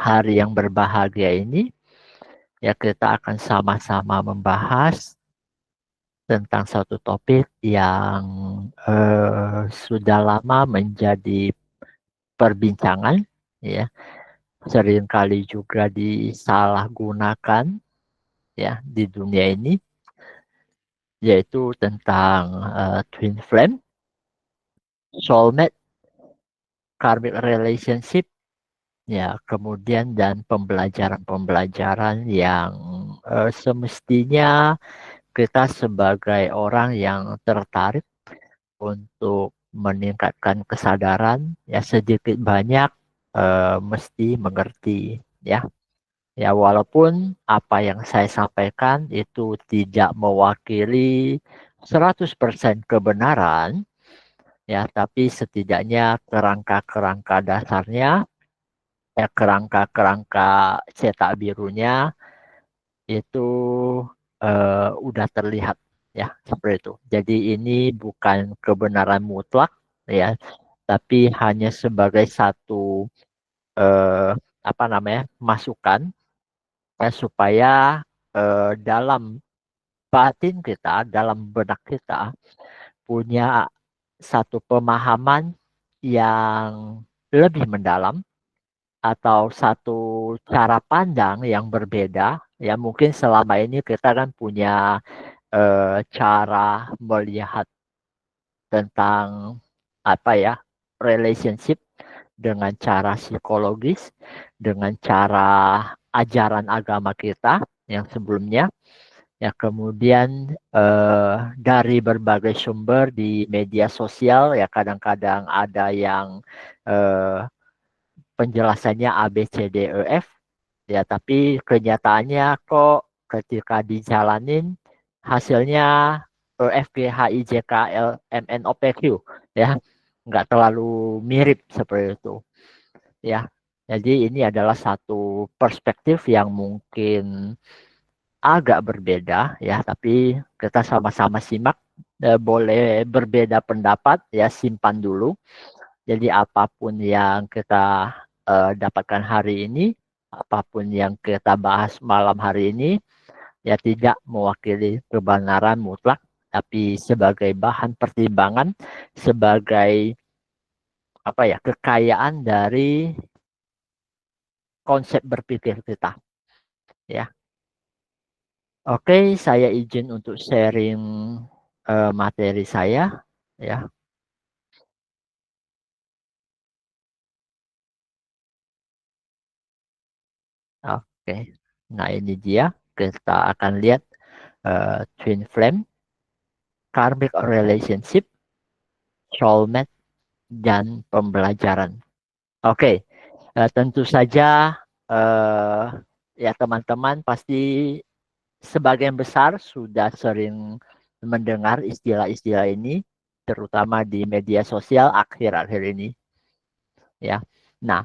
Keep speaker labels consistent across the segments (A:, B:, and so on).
A: hari yang berbahagia ini, ya kita akan sama-sama membahas tentang satu topik yang sudah lama menjadi perbincangan, ya, seringkali juga disalahgunakan, ya, di dunia ini, yaitu tentang twin flame, soulmate, karmic relationship, ya, kemudian dan pembelajaran-pembelajaran yang semestinya kita sebagai orang yang tertarik untuk meningkatkan kesadaran, ya sedikit banyak mesti mengerti, ya. Ya, walaupun apa yang saya sampaikan itu tidak mewakili 100% kebenaran, ya, tapi setidaknya kerangka-kerangka dasarnya, ya, kerangka-kerangka cetak birunya itu udah terlihat, ya, seperti itu. Jadi ini bukan kebenaran mutlak, ya, tapi hanya sebagai satu eh, apa namanya, masukan, ya, supaya dalam batin kita, dalam benak kita punya satu pemahaman yang lebih mendalam atau satu cara pandang yang berbeda. Ya, mungkin selama ini kita kan punya cara melihat tentang apa ya, relationship dengan cara psikologis, dengan cara ajaran agama kita yang sebelumnya. Ya, kemudian dari berbagai sumber di media sosial, ya kadang-kadang ada yang eh, penjelasannya A, B, C, D, E, F. Ya, tapi kenyataannya kok ketika dijalanin hasilnya E, F, G, H, I, J, K, L, M, N, O, P, Q. Ya, nggak terlalu mirip seperti itu. Ya, jadi ini adalah satu perspektif yang mungkin agak berbeda, ya, tapi kita sama-sama simak. Boleh berbeda pendapat, ya, simpan dulu. Jadi apapun yang kita dapatkan hari ini, apapun yang kita bahas malam hari ini, ya tidak mewakili kebenaran mutlak, tapi sebagai bahan pertimbangan, sebagai apa ya, kekayaan dari konsep berpikir kita, ya. Oke, saya izin untuk sharing materi saya, ya. Oke, nah ini dia, kita akan lihat twin flame, karmic relationship, soulmate, dan pembelajaran. Oke, tentu saja eh, ya teman-teman pasti sebagian besar sudah sering mendengar istilah-istilah ini, terutama di media sosial akhir-akhir ini, ya. Nah,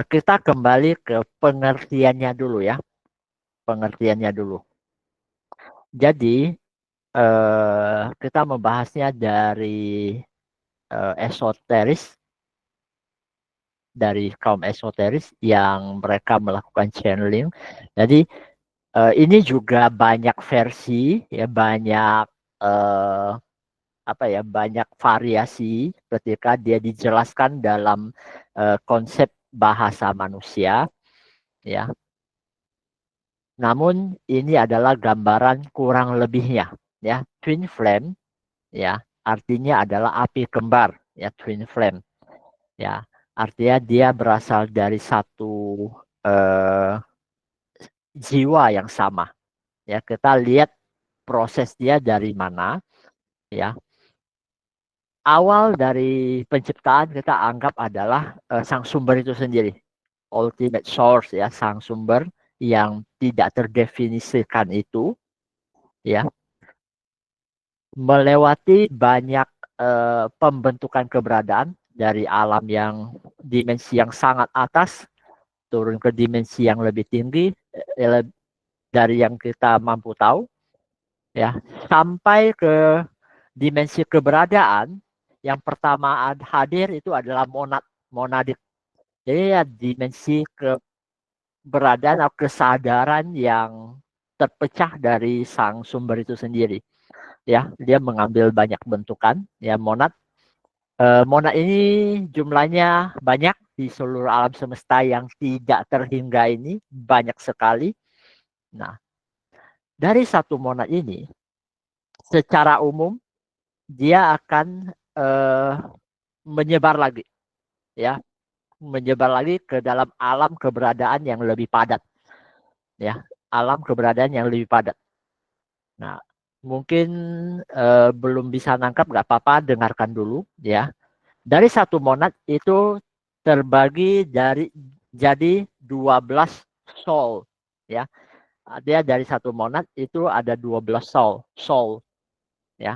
A: kita kembali ke pengertiannya dulu, ya, pengertiannya dulu. Jadi kita membahasnya dari esoteris, dari kaum esoteris yang mereka melakukan channeling. Jadi ini juga banyak versi, ya, banyak eh, apa ya, banyak variasi ketika dia dijelaskan dalam konsep bahasa manusia, ya. Namun ini adalah gambaran kurang lebihnya, ya. Twin flame, ya, artinya adalah api kembar, ya, twin flame, ya. Artinya dia berasal dari satu eh, jiwa yang sama, ya. Kita lihat proses dia dari mana, ya. Awal dari penciptaan kita anggap adalah sang sumber itu sendiri, ultimate source, ya, sang sumber yang tidak terdefinisikan itu, ya, melewati banyak pembentukan keberadaan dari alam yang dimensi yang sangat atas turun ke dimensi yang lebih tinggi dari yang kita mampu tahu, ya, sampai ke dimensi keberadaan yang pertama hadir itu adalah monadik. Jadi ya dimensi keberadaan atau kesadaran yang terpecah dari sang sumber itu sendiri. Ya, dia mengambil banyak bentukan, ya monad. Monad ini jumlahnya banyak di seluruh alam semesta yang tidak terhingga ini, banyak sekali. Nah, dari satu monad ini, secara umum dia akan menyebar lagi, ya, menyebar lagi ke dalam alam keberadaan yang lebih padat, ya, alam keberadaan yang lebih padat. Nah, mungkin belum bisa nangkap, nggak apa-apa, dengarkan dulu, ya. Dari satu monad itu terbagi jadi 12 sol, ya. Dia dari satu monad itu ada 12 sol, ya.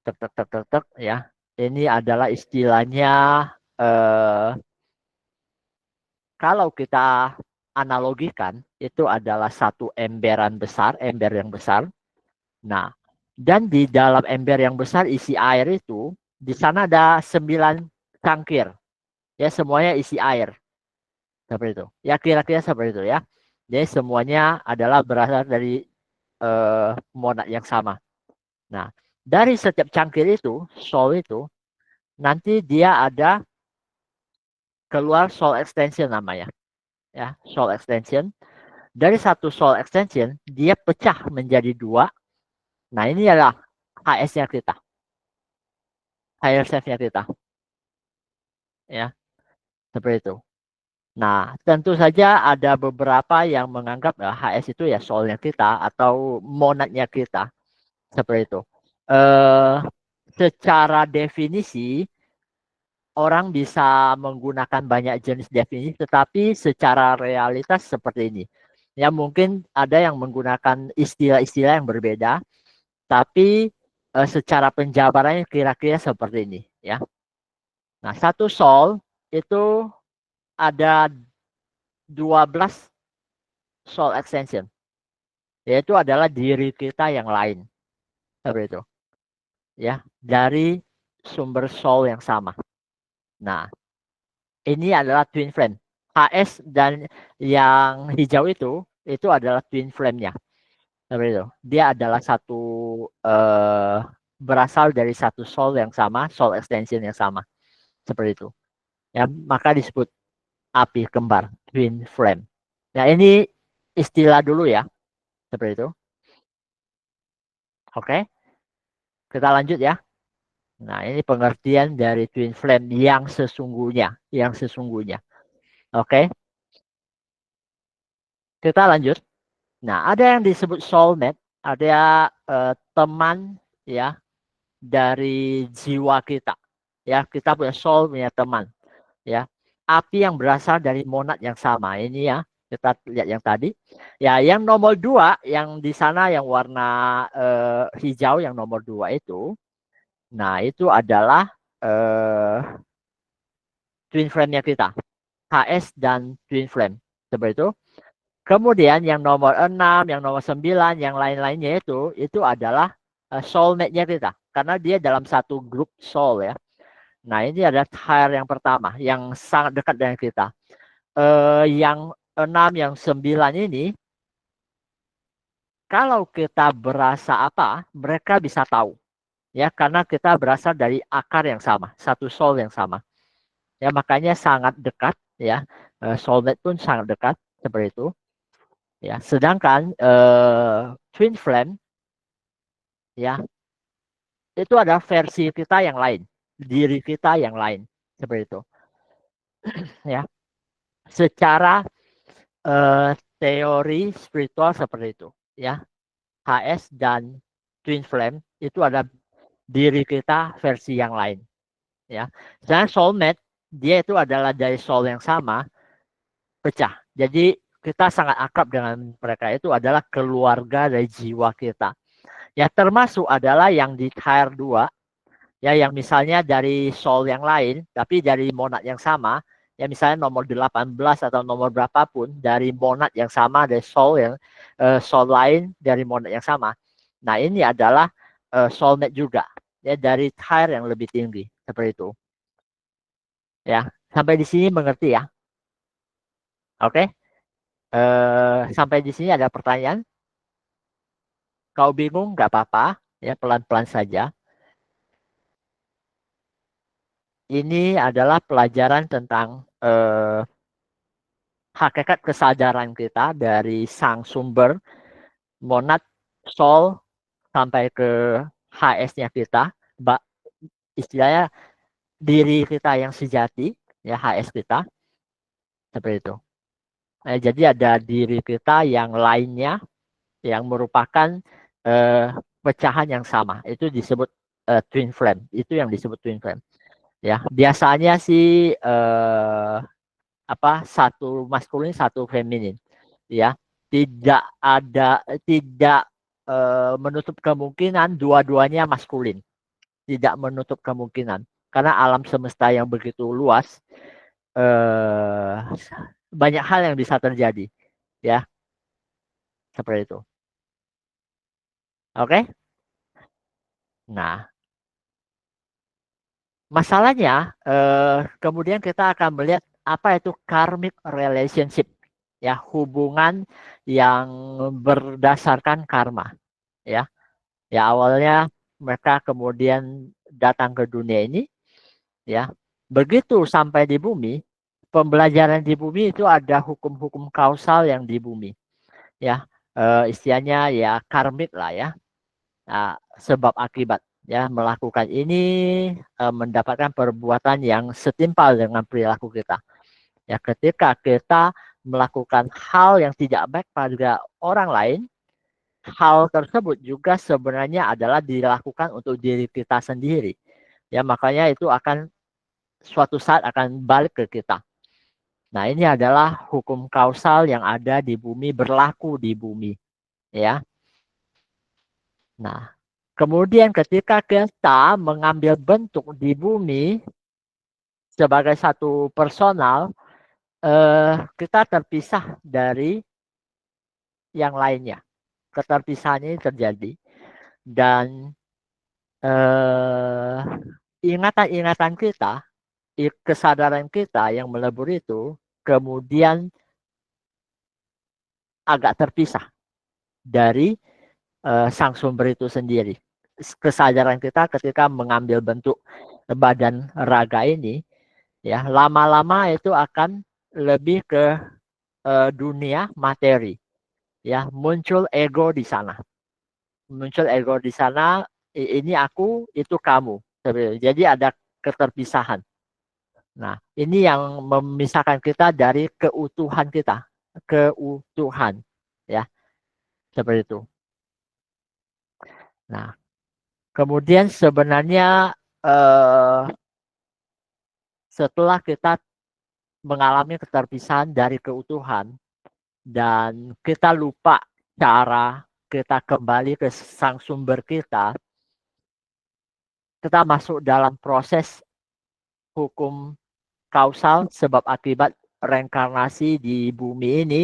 A: Tek tek tek tek tek, ya. Ini adalah istilahnya eh, kalau kita analogikan itu adalah satu emberan besar, ember yang besar. Nah, dan di dalam ember yang besar isi air itu, di sana ada 9 cangkir. Ya, semuanya isi air. Seperti itu. Ya, kira-kira seperti itu ya. Jadi semuanya adalah berasal dari monad yang sama. Nah, dari setiap cangkir itu, sol itu, nanti dia ada keluar sol extension namanya. Ya, sol extension. Dari satu sol extension, dia pecah menjadi dua. Nah, ini adalah HS-nya kita. Higher self-nya kita. Ya, seperti itu. Nah, tentu saja ada beberapa yang menganggap HS itu ya soulnya kita atau monadnya kita. Seperti itu. Eh, Secara definisi, orang bisa menggunakan banyak jenis definisi, tetapi secara realitas seperti ini. Ya, mungkin ada yang menggunakan istilah-istilah yang berbeda, tapi secara penjabarannya kira-kira seperti ini. Ya. Nah, satu soul itu ada 12 soul extension, yaitu adalah diri kita yang lain. Seperti itu. Ya, dari sumber soul yang sama. Nah, ini adalah twin flame. HS dan yang hijau itu adalah twin flame-nya. Seperti itu. Dia adalah satu berasal dari satu soul yang sama, soul extension yang sama. Seperti itu. Ya, maka disebut api kembar, twin flame. Nah, ini istilah dulu ya. Seperti itu. Oke, kita lanjut ya. Nah, ini pengertian dari twin flame yang sesungguhnya, yang sesungguhnya. Oke, kita lanjut. Nah, ada yang disebut soulmate, ada teman ya dari jiwa kita. Ya, kita punya soul, punya teman. Ya, api yang berasal dari monad yang sama. Ini ya, kita lihat yang tadi. Ya, yang nomor 2, yang di sana yang warna hijau, yang nomor 2 itu. Nah, itu adalah twin flame-nya kita. HS dan twin flame. Seperti itu. Kemudian yang nomor 6, yang nomor 9, yang lain-lainnya itu adalah soulmate-nya kita. Karena dia dalam satu grup soul ya. Nah, ini adalah tier yang pertama, yang sangat dekat dengan kita. Yang 6, yang 9 ini, kalau kita berasa apa, mereka bisa tahu. Ya, karena kita berasal dari akar yang sama, satu soul yang sama. Ya, makanya sangat dekat ya. Soulmate pun sangat dekat seperti itu. Ya, sedangkan twin flame ya itu ada versi kita yang lain, diri kita yang lain seperti itu. Ya, secara teori spiritual seperti itu. Ya, HS dan twin flame itu ada diri kita versi yang lain. Ya, sedangkan soulmate dia itu adalah dari soul yang sama pecah. Jadi kita sangat akrab dengan mereka, itu adalah keluarga dari jiwa kita. Ya, termasuk adalah yang di tier 2, ya, yang misalnya dari soul yang lain, tapi dari monad yang sama, ya misalnya nomor 18 atau nomor berapapun, dari monad yang sama, dari soul yang soul lain, dari monad yang sama. Nah, ini adalah soulmate juga, ya, dari tier yang lebih tinggi, seperti itu. Ya, sampai di sini mengerti ya? Oke? Sampai di sini ada pertanyaan? Kau bingung nggak apa-apa, ya pelan-pelan saja. Ini adalah pelajaran tentang hakikat kesadaran kita dari sang sumber monad sol sampai ke HS-nya kita, istilahnya diri kita yang sejati, ya HS kita, seperti itu. Jadi ada diri kita yang lainnya yang merupakan eh, pecahan yang sama. Itu disebut twin flame. Itu yang disebut twin flame. Ya, biasanya sih satu maskulin, satu feminin. Ya, tidak menutup kemungkinan dua-duanya maskulin. Tidak menutup kemungkinan karena alam semesta yang begitu luas, eh, banyak hal yang bisa terjadi, ya seperti itu. Oke, nah masalahnya kemudian kita akan melihat apa itu karmic relationship, ya hubungan yang berdasarkan karma, ya. Ya awalnya mereka kemudian datang ke dunia ini, ya. Begitu sampai di bumi, pembelajaran di bumi itu ada hukum-hukum kausal yang di bumi, ya. Istilahnya ya karmik lah ya. Nah, sebab akibat, ya melakukan ini mendapatkan perbuatan yang setimpal dengan perilaku kita. Ya ketika kita melakukan hal yang tidak baik pada orang lain, hal tersebut juga sebenarnya adalah dilakukan untuk diri kita sendiri. Ya makanya itu akan suatu saat akan balik ke kita. Nah, ini adalah hukum kausal yang ada di bumi, berlaku di bumi, ya. Nah, kemudian ketika kita mengambil bentuk di bumi sebagai satu personal, kita terpisah dari yang lainnya. Keterpisahan ini terjadi dan ingatan-ingatan kita, kesadaran kita yang melebur itu kemudian agak terpisah dari sang sumber itu sendiri. Kesadaran kita ketika mengambil bentuk badan raga ini, ya lama-lama itu akan lebih ke dunia materi, ya muncul ego di sana, ini aku, itu kamu, jadi ada keterpisahan. Nah ini yang memisahkan kita dari keutuhan, ya seperti itu. Nah kemudian sebenarnya setelah kita mengalami keterpisahan dari keutuhan dan kita lupa cara kita kembali ke sang sumber kita masuk dalam proses hukum kausal sebab akibat reinkarnasi di bumi ini.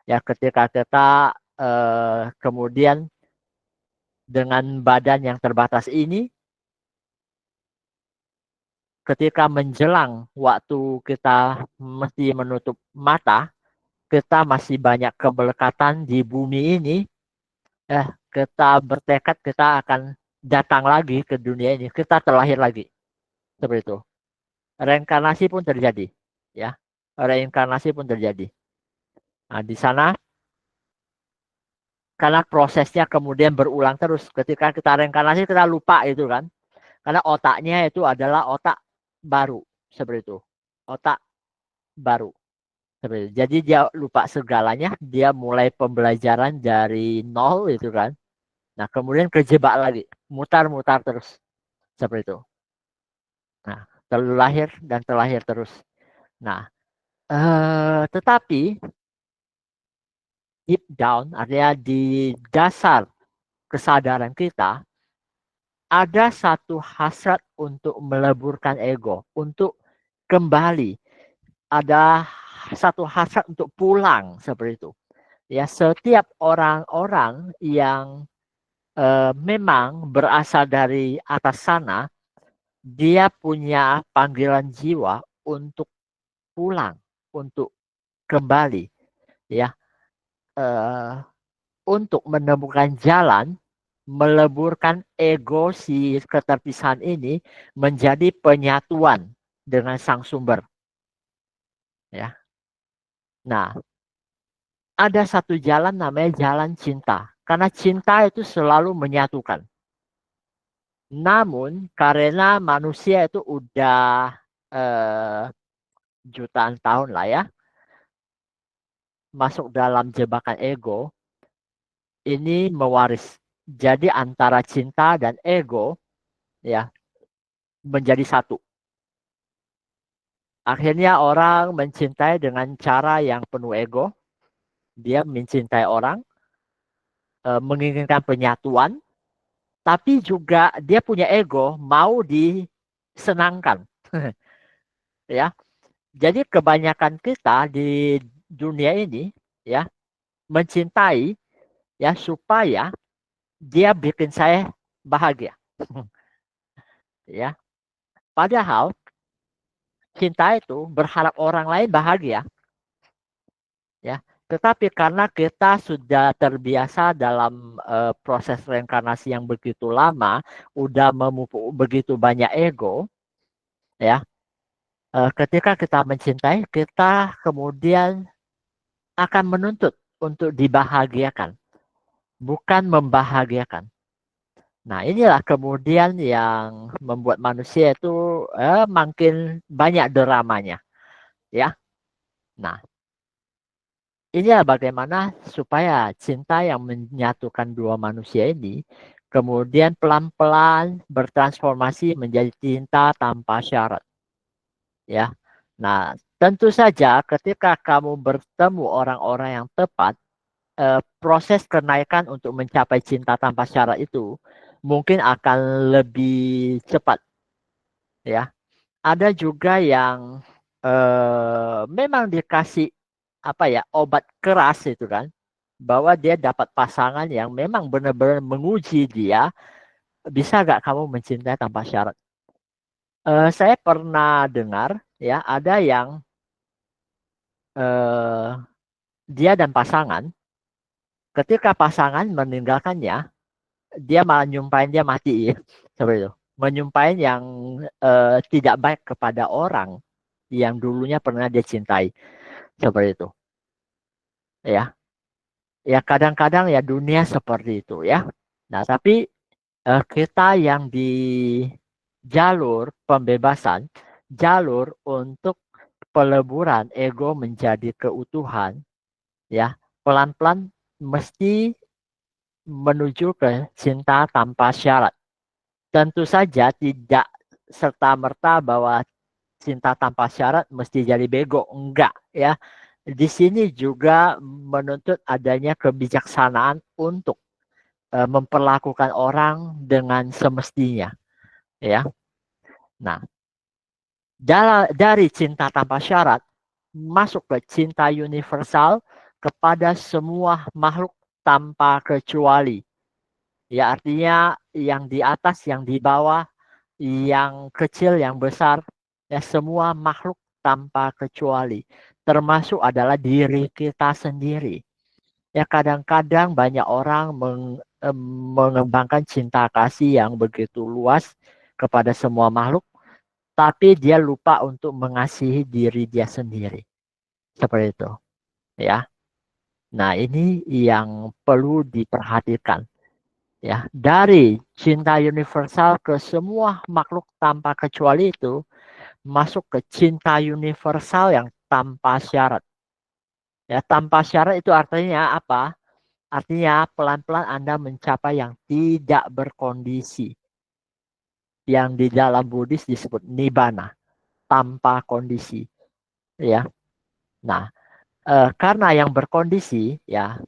A: Ya ketika kita kemudian dengan badan yang terbatas ini, ketika menjelang waktu kita mesti menutup mata, kita masih banyak keberkatan di bumi ini, kita bertekad kita akan datang lagi ke dunia ini, kita terlahir lagi, seperti itu. Reinkarnasi pun terjadi, ya. Reinkarnasi pun terjadi. Nah, di sana karena prosesnya kemudian berulang terus. Ketika kita reinkarnasi kita lupa itu kan, karena otaknya itu adalah otak baru, seperti itu. Otak baru. Seperti itu. Jadi dia lupa segalanya, dia mulai pembelajaran dari nol itu kan. Nah, kemudian kejebak lagi, mutar-mutar terus. Seperti itu. Nah, terlahir dan terlahir terus. Nah, tetapi deep down, artinya di dasar kesadaran kita, ada satu hasrat untuk meleburkan ego, untuk kembali. Ada satu hasrat untuk pulang, seperti itu. Ya, setiap orang-orang yang memang berasal dari atas sana, dia punya panggilan jiwa untuk pulang, untuk kembali. ya, eh, untuk menemukan jalan meleburkan ego si keterpisahan ini menjadi penyatuan dengan sang sumber, ya. Nah, ada satu jalan namanya jalan cinta, karena cinta itu selalu menyatukan. Namun karena manusia itu udah eh, jutaan tahun lah ya masuk dalam jebakan ego, ini mewaris. Jadi antara cinta dan ego ya menjadi satu. Akhirnya orang mencintai dengan cara yang penuh ego. Dia mencintai orang, menginginkan penyatuan, tapi juga dia punya ego, mau disenangkan. Ya, jadi kebanyakan kita di dunia ini ya mencintai ya supaya dia bikin saya bahagia. Ya, padahal cinta itu berharap orang lain bahagia. Ya, tetapi karena kita sudah terbiasa dalam proses reinkarnasi yang begitu lama, udah memupuk begitu banyak ego, ya. Ketika kita mencintai, kita kemudian akan menuntut untuk dibahagiakan, bukan membahagiakan. Nah, inilah kemudian yang membuat manusia itu makin banyak dramanya, ya. Nah, inilah bagaimana supaya cinta yang menyatukan dua manusia ini kemudian pelan-pelan bertransformasi menjadi cinta tanpa syarat, ya. Nah, tentu saja ketika kamu bertemu orang-orang yang tepat, proses kenaikan untuk mencapai cinta tanpa syarat itu mungkin akan lebih cepat, ya. Ada juga yang memang dikasih apa ya obat keras itu kan, bahwa dia dapat pasangan yang memang benar-benar menguji dia, bisa gak kamu mencintai tanpa syarat. Saya pernah dengar ya ada yang eh, dia dan pasangan, ketika pasangan meninggalkannya, dia malah nyumpahin dia mati ya. Seperti itu. Menyumpahin yang tidak baik kepada orang yang dulunya pernah dia cintai. Seperti itu. Ya. Ya kadang-kadang ya dunia seperti itu ya. Nah, tapi kita yang di jalur pembebasan, jalur untuk peleburan ego menjadi keutuhan, ya pelan-pelan mesti menuju ke cinta tanpa syarat. Tentu saja tidak serta-merta bahwa cinta tanpa syarat mesti jadi bego, enggak ya. Di sini juga menuntut adanya kebijaksanaan untuk memperlakukan orang dengan semestinya, ya. Nah, dari cinta tanpa syarat masuk ke cinta universal kepada semua makhluk tanpa kecuali. Ya artinya yang di atas, yang di bawah, yang kecil, yang besar, ya semua makhluk tanpa kecuali. Termasuk adalah diri kita sendiri. Ya kadang-kadang banyak orang mengembangkan cinta kasih yang begitu luas kepada semua makhluk, tapi dia lupa untuk mengasihi diri dia sendiri. Seperti itu, ya. Nah, ini yang perlu diperhatikan. Ya, dari cinta universal ke semua makhluk tanpa kecuali itu masuk ke cinta universal yang tanpa syarat. Ya, tanpa syarat itu artinya apa? Artinya pelan-pelan Anda mencapai yang tidak berkondisi. Yang di dalam Buddhis disebut nibbana, tanpa kondisi. Ya. Nah, karena yang berkondisi ya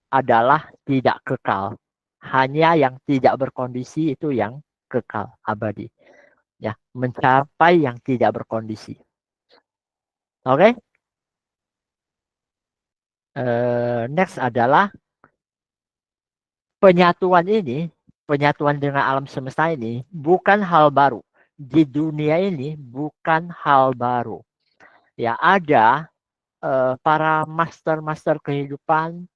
A: adalah tidak kekal. Hanya yang tidak berkondisi itu yang kekal abadi. Ya, mencapai yang tidak berkondisi. Oke? Next adalah penyatuan ini, penyatuan dengan alam semesta ini bukan hal baru. Di dunia ini bukan hal baru. Ya, ada para master-master kehidupan,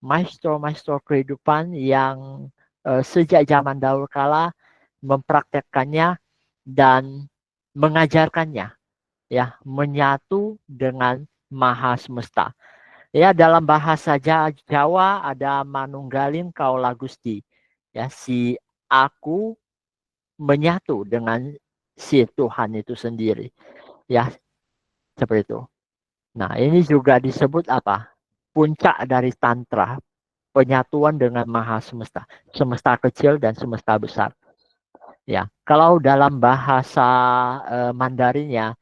A: maestro-maestro kehidupan yang sejak zaman dahulu kala mempraktekkannya dan mengajarkannya, ya, menyatu dengan Maha Semesta. Ya, dalam bahasa Jawa ada manunggalin kaula Gusti. Ya, si aku menyatu dengan si Tuhan itu sendiri. Ya, seperti itu. Nah, ini juga disebut apa? Puncak dari tantra, penyatuan dengan Maha Semesta, semesta kecil dan semesta besar. Ya, kalau dalam bahasa Mandarinnya,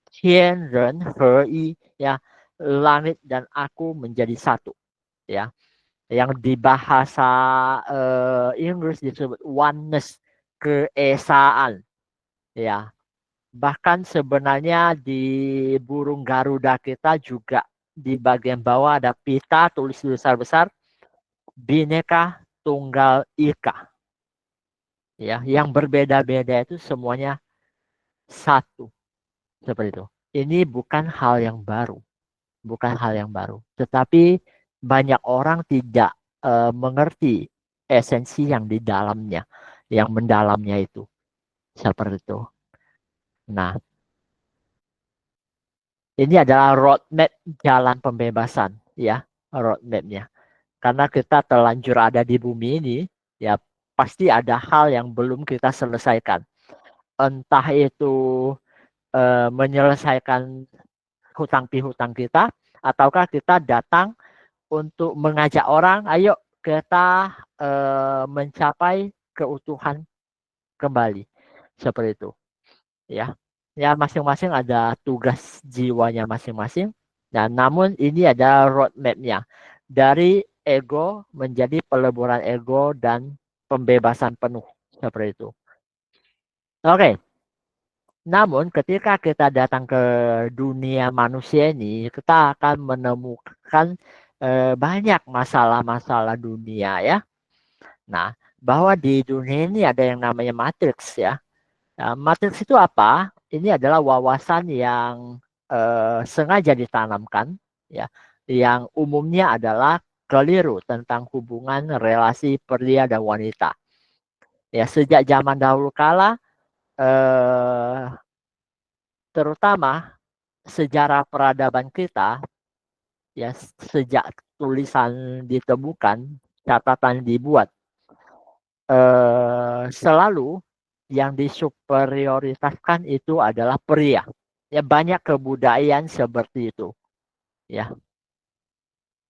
A: Tian Ren He Yi, ya, langit dan aku menjadi satu. Ya, yang di bahasa Inggris disebut oneness, keesaan. Ya, bahkan sebenarnya di burung Garuda kita juga di bagian bawah ada pita tulis besar-besar Bhinneka Tunggal Ika. Ya, yang berbeda-beda itu semuanya satu, seperti itu. Ini bukan hal yang baru, bukan hal yang baru. Tetapi banyak orang tidak mengerti esensi yang di dalamnya, yang mendalamnya itu, seperti itu. Nah, ini adalah roadmap jalan pembebasan, ya, roadmapnya. Karena kita terlanjur ada di bumi ini, ya pasti ada hal yang belum kita selesaikan. Entah itu menyelesaikan hutang pihutang kita, ataukah kita datang untuk mengajak orang, ayo kita mencapai keutuhan kembali, seperti itu. Ya, ya masing-masing ada tugas jiwanya masing-masing. Nah, namun ini ada roadmapnya dari ego menjadi peleburan ego dan pembebasan penuh, seperti itu. Oke, namun ketika kita datang ke dunia manusia ini, kita akan menemukan banyak masalah-masalah dunia, ya. Nah, bahwa di dunia ini ada yang namanya matriks, ya. Nah, matriks itu apa? Ini adalah wawasan yang sengaja ditanamkan, ya, yang umumnya adalah keliru tentang hubungan relasi pria dan wanita. Ya, sejak zaman dahulu kala, eh, terutama sejarah peradaban kita, ya, sejak tulisan ditemukan, catatan dibuat, selalu yang disuperioritaskan itu adalah pria. Ya, banyak kebudayaan seperti itu, ya,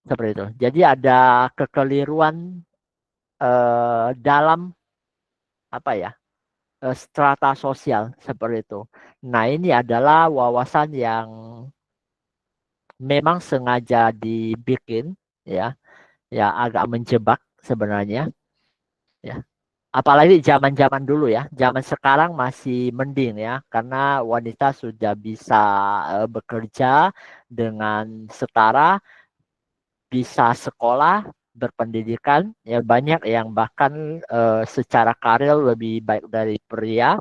A: seperti itu. Jadi ada kekeliruan dalam apa ya, strata sosial seperti itu. Nah, ini adalah wawasan yang memang sengaja dibikin, ya, ya agak menjebak sebenarnya, ya. Apalagi zaman-zaman dulu, ya. Zaman sekarang masih mending, ya, karena wanita sudah bisa bekerja dengan setara, bisa sekolah, berpendidikan, ya banyak yang bahkan secara karir lebih baik dari pria.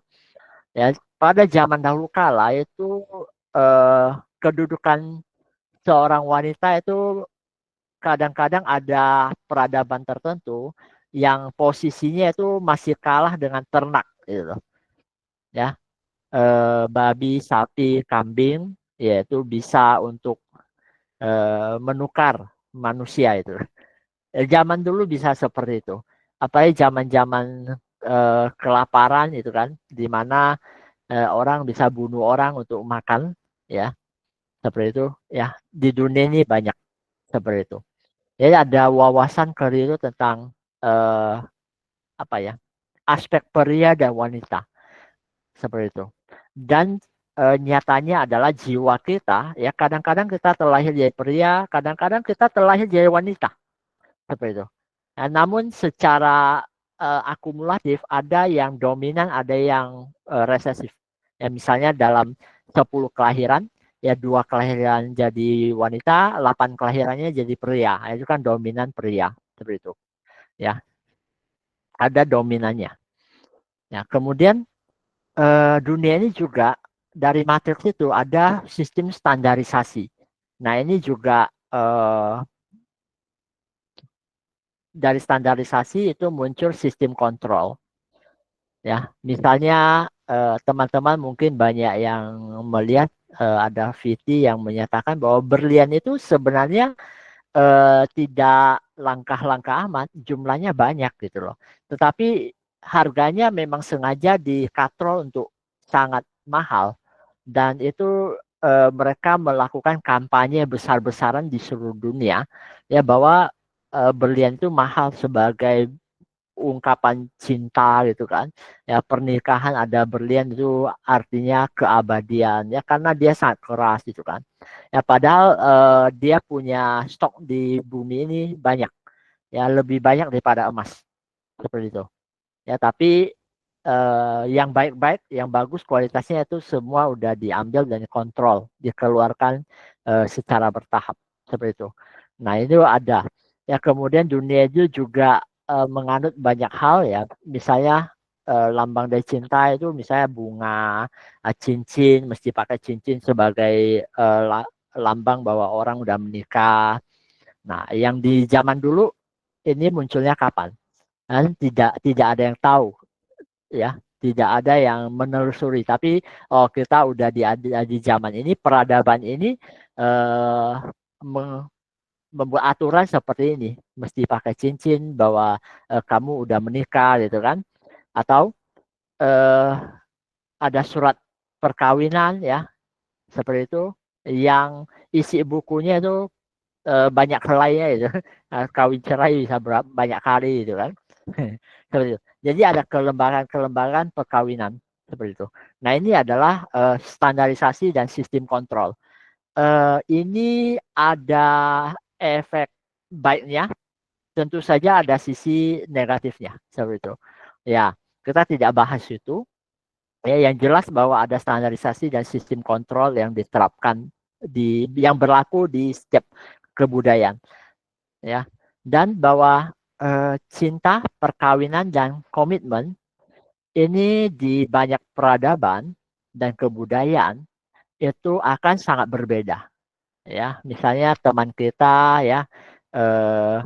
A: Ya, pada zaman dahulu kala itu kedudukan seorang wanita itu kadang-kadang ada peradaban tertentu yang posisinya itu masih kalah dengan ternak, gitu, ya. Babi, sapi, kambing, yaitu bisa untuk menukar manusia itu. Zaman dulu bisa seperti itu. Apalagi zaman-zaman kelaparan itu kan, di mana orang bisa bunuh orang untuk makan, ya, seperti itu. Ya, di dunia ini banyak seperti itu. Jadi ada wawasan keliru tentang eh, apa ya, aspek pria dan wanita, seperti itu. Dan nyatanya adalah jiwa kita, ya kadang-kadang kita terlahir jadi pria, kadang-kadang kita terlahir jadi wanita, seperti itu. Nah, namun secara akumulatif ada yang dominan, ada yang resesif. Ya misalnya dalam 10 kelahiran, ya 2 kelahiran jadi wanita, 8 kelahirannya jadi pria. Nah, itu kan dominan pria, seperti itu. Ya, ada dominannya. Ya, kemudian dunia ini juga dari matriks itu ada sistem standarisasi. Nah, ini juga dari standarisasi itu muncul sistem kontrol. Ya, misalnya teman-teman mungkin banyak yang melihat ada VT yang menyatakan bahwa berlian itu sebenarnya tidak langkah-langkah amat, jumlahnya banyak gitu loh. Tetapi harganya memang sengaja dikatrol untuk sangat mahal dan itu mereka melakukan kampanye besar-besaran di seluruh dunia ya bahwa berlian itu mahal sebagai ungkapan cinta gitu kan. Ya pernikahan ada berlian itu artinya keabadian ya karena dia sangat keras gitu kan. Ya padahal dia punya stok di bumi ini banyak. Ya lebih banyak daripada emas seperti itu. Ya tapi yang baik-baik, yang bagus kualitasnya itu semua udah diambil dan dikontrol, dikeluarkan secara bertahap seperti itu. Nah itu ada. Ya kemudian dunia itu juga menganut banyak hal ya, misalnya lambang dari cinta itu misalnya bunga, cincin, mesti pakai cincin sebagai lambang bahwa orang udah menikah. Nah yang di zaman dulu ini munculnya kapan? Dan tidak ada yang tahu ya, tidak ada yang menelusuri tapi oh kita udah di zaman ini peradaban ini eh, membuat aturan seperti ini mesti pakai cincin bahwa kamu udah menikah gitu kan atau eh, ada surat perkawinan ya seperti itu yang isi bukunya itu banyak helainya itu kawin cerai bisa banyak kali itu kan seperti itu. Jadi ada kelembagaan-kelembagaan perkawinan seperti itu. Nah ini adalah standarisasi dan sistem kontrol. Ini ada efek baiknya, tentu saja ada sisi negatifnya seperti itu. Ya kita tidak bahas itu. Ya, yang jelas bahwa ada standarisasi dan sistem kontrol yang diterapkan yang berlaku di setiap kebudayaan ya dan bahwa cinta, perkawinan dan komitmen ini di banyak peradaban dan kebudayaan itu akan sangat berbeda ya misalnya teman kita ya eh,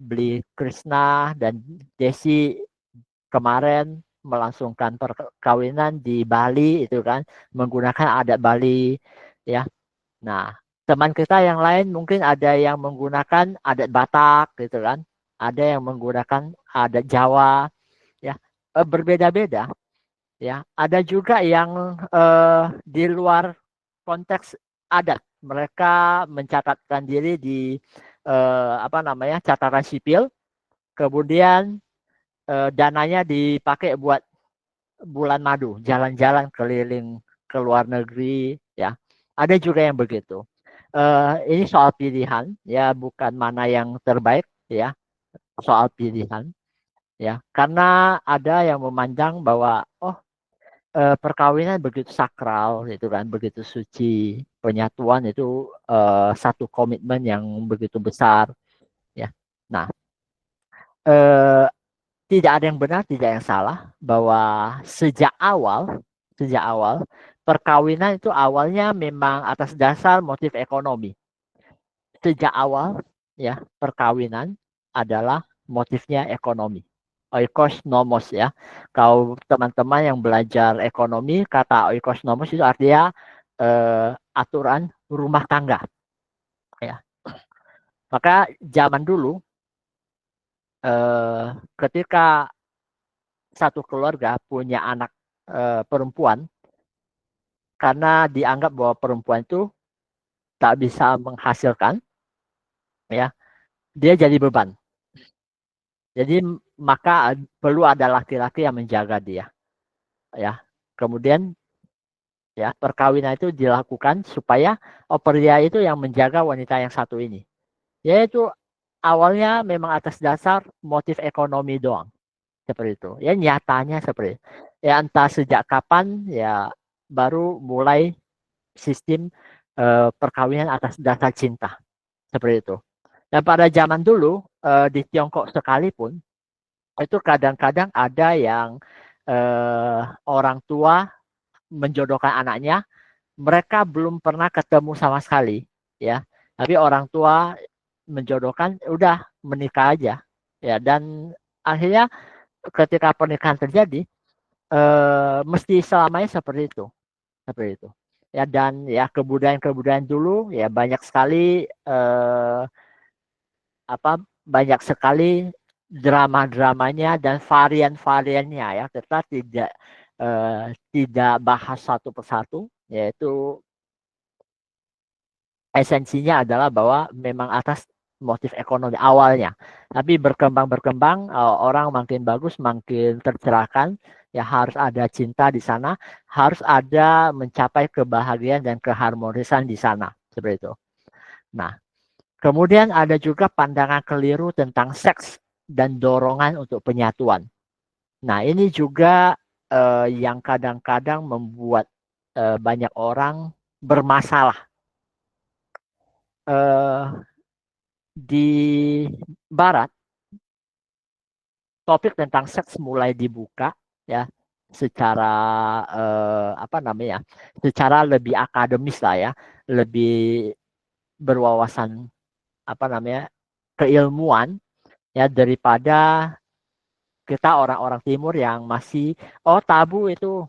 A: beli Krishna dan Desi kemarin melangsungkan perkawinan di Bali itu kan menggunakan adat Bali ya. Nah, teman kita yang lain mungkin ada yang menggunakan adat Batak gitu kan. Ada yang menggunakan adat Jawa ya. Berbeda-beda ya. Ada juga yang di luar konteks adat. Mereka mencatatkan diri di apa namanya? Catatan sipil, kemudian dananya dipakai buat bulan madu, jalan-jalan keliling ke luar negeri ya. Ada juga yang begitu. Ini soal pilihan ya, bukan mana yang terbaik ya, soal pilihan ya. Karena ada yang memandang bahwa oh perkawinan begitu sakral itu kan, begitu suci, penyatuan itu satu komitmen yang begitu besar ya. Nah, eh, tidak ada yang benar, tidak yang salah bahwa sejak awal perkawinan itu awalnya memang atas dasar motif ekonomi. Sejak awal ya perkawinan adalah motifnya ekonomi. Oikos nomos ya. Kalau teman-teman yang belajar ekonomi, kata oikos nomos itu artinya aturan rumah tangga ya. Maka zaman dulu ketika satu keluarga punya anak perempuan karena dianggap bahwa perempuan itu tak bisa menghasilkan ya dia jadi beban jadi maka perlu ada laki-laki yang menjaga dia ya kemudian ya perkawinan itu dilakukan supaya pria itu yang menjaga wanita yang satu ini yaitu awalnya memang atas dasar motif ekonomi doang seperti itu ya nyatanya seperti itu. Ya entah sejak kapan ya baru mulai sistem perkawinan atas dasar cinta seperti itu. Dan pada zaman dulu di Tiongkok sekalipun itu kadang-kadang ada yang orang tua menjodohkan anaknya mereka belum pernah ketemu sama sekali, ya. Tapi orang tua menjodohkan, udah menikah aja, ya. Dan akhirnya ketika pernikahan terjadi, mesti selamanya seperti itu. Ya, dan ya kebudayaan-kebudayaan dulu ya banyak sekali banyak sekali drama-dramanya dan varian-variannya, ya. Kita tidak bahas satu persatu, yaitu esensinya adalah bahwa memang atas motif ekonomi awalnya. Tapi berkembang orang makin bagus, makin tercerahkan. Ya, harus ada cinta di sana, harus ada mencapai kebahagiaan dan keharmonisan di sana, seperti itu. Nah, kemudian ada juga pandangan keliru tentang seks dan dorongan untuk penyatuan. Nah, ini juga yang kadang-kadang membuat banyak orang bermasalah. Eh, di Barat, topik tentang seks mulai dibuka, ya, secara secara lebih akademis lah, ya, lebih berwawasan keilmuan, ya, daripada kita orang-orang timur yang masih tabu itu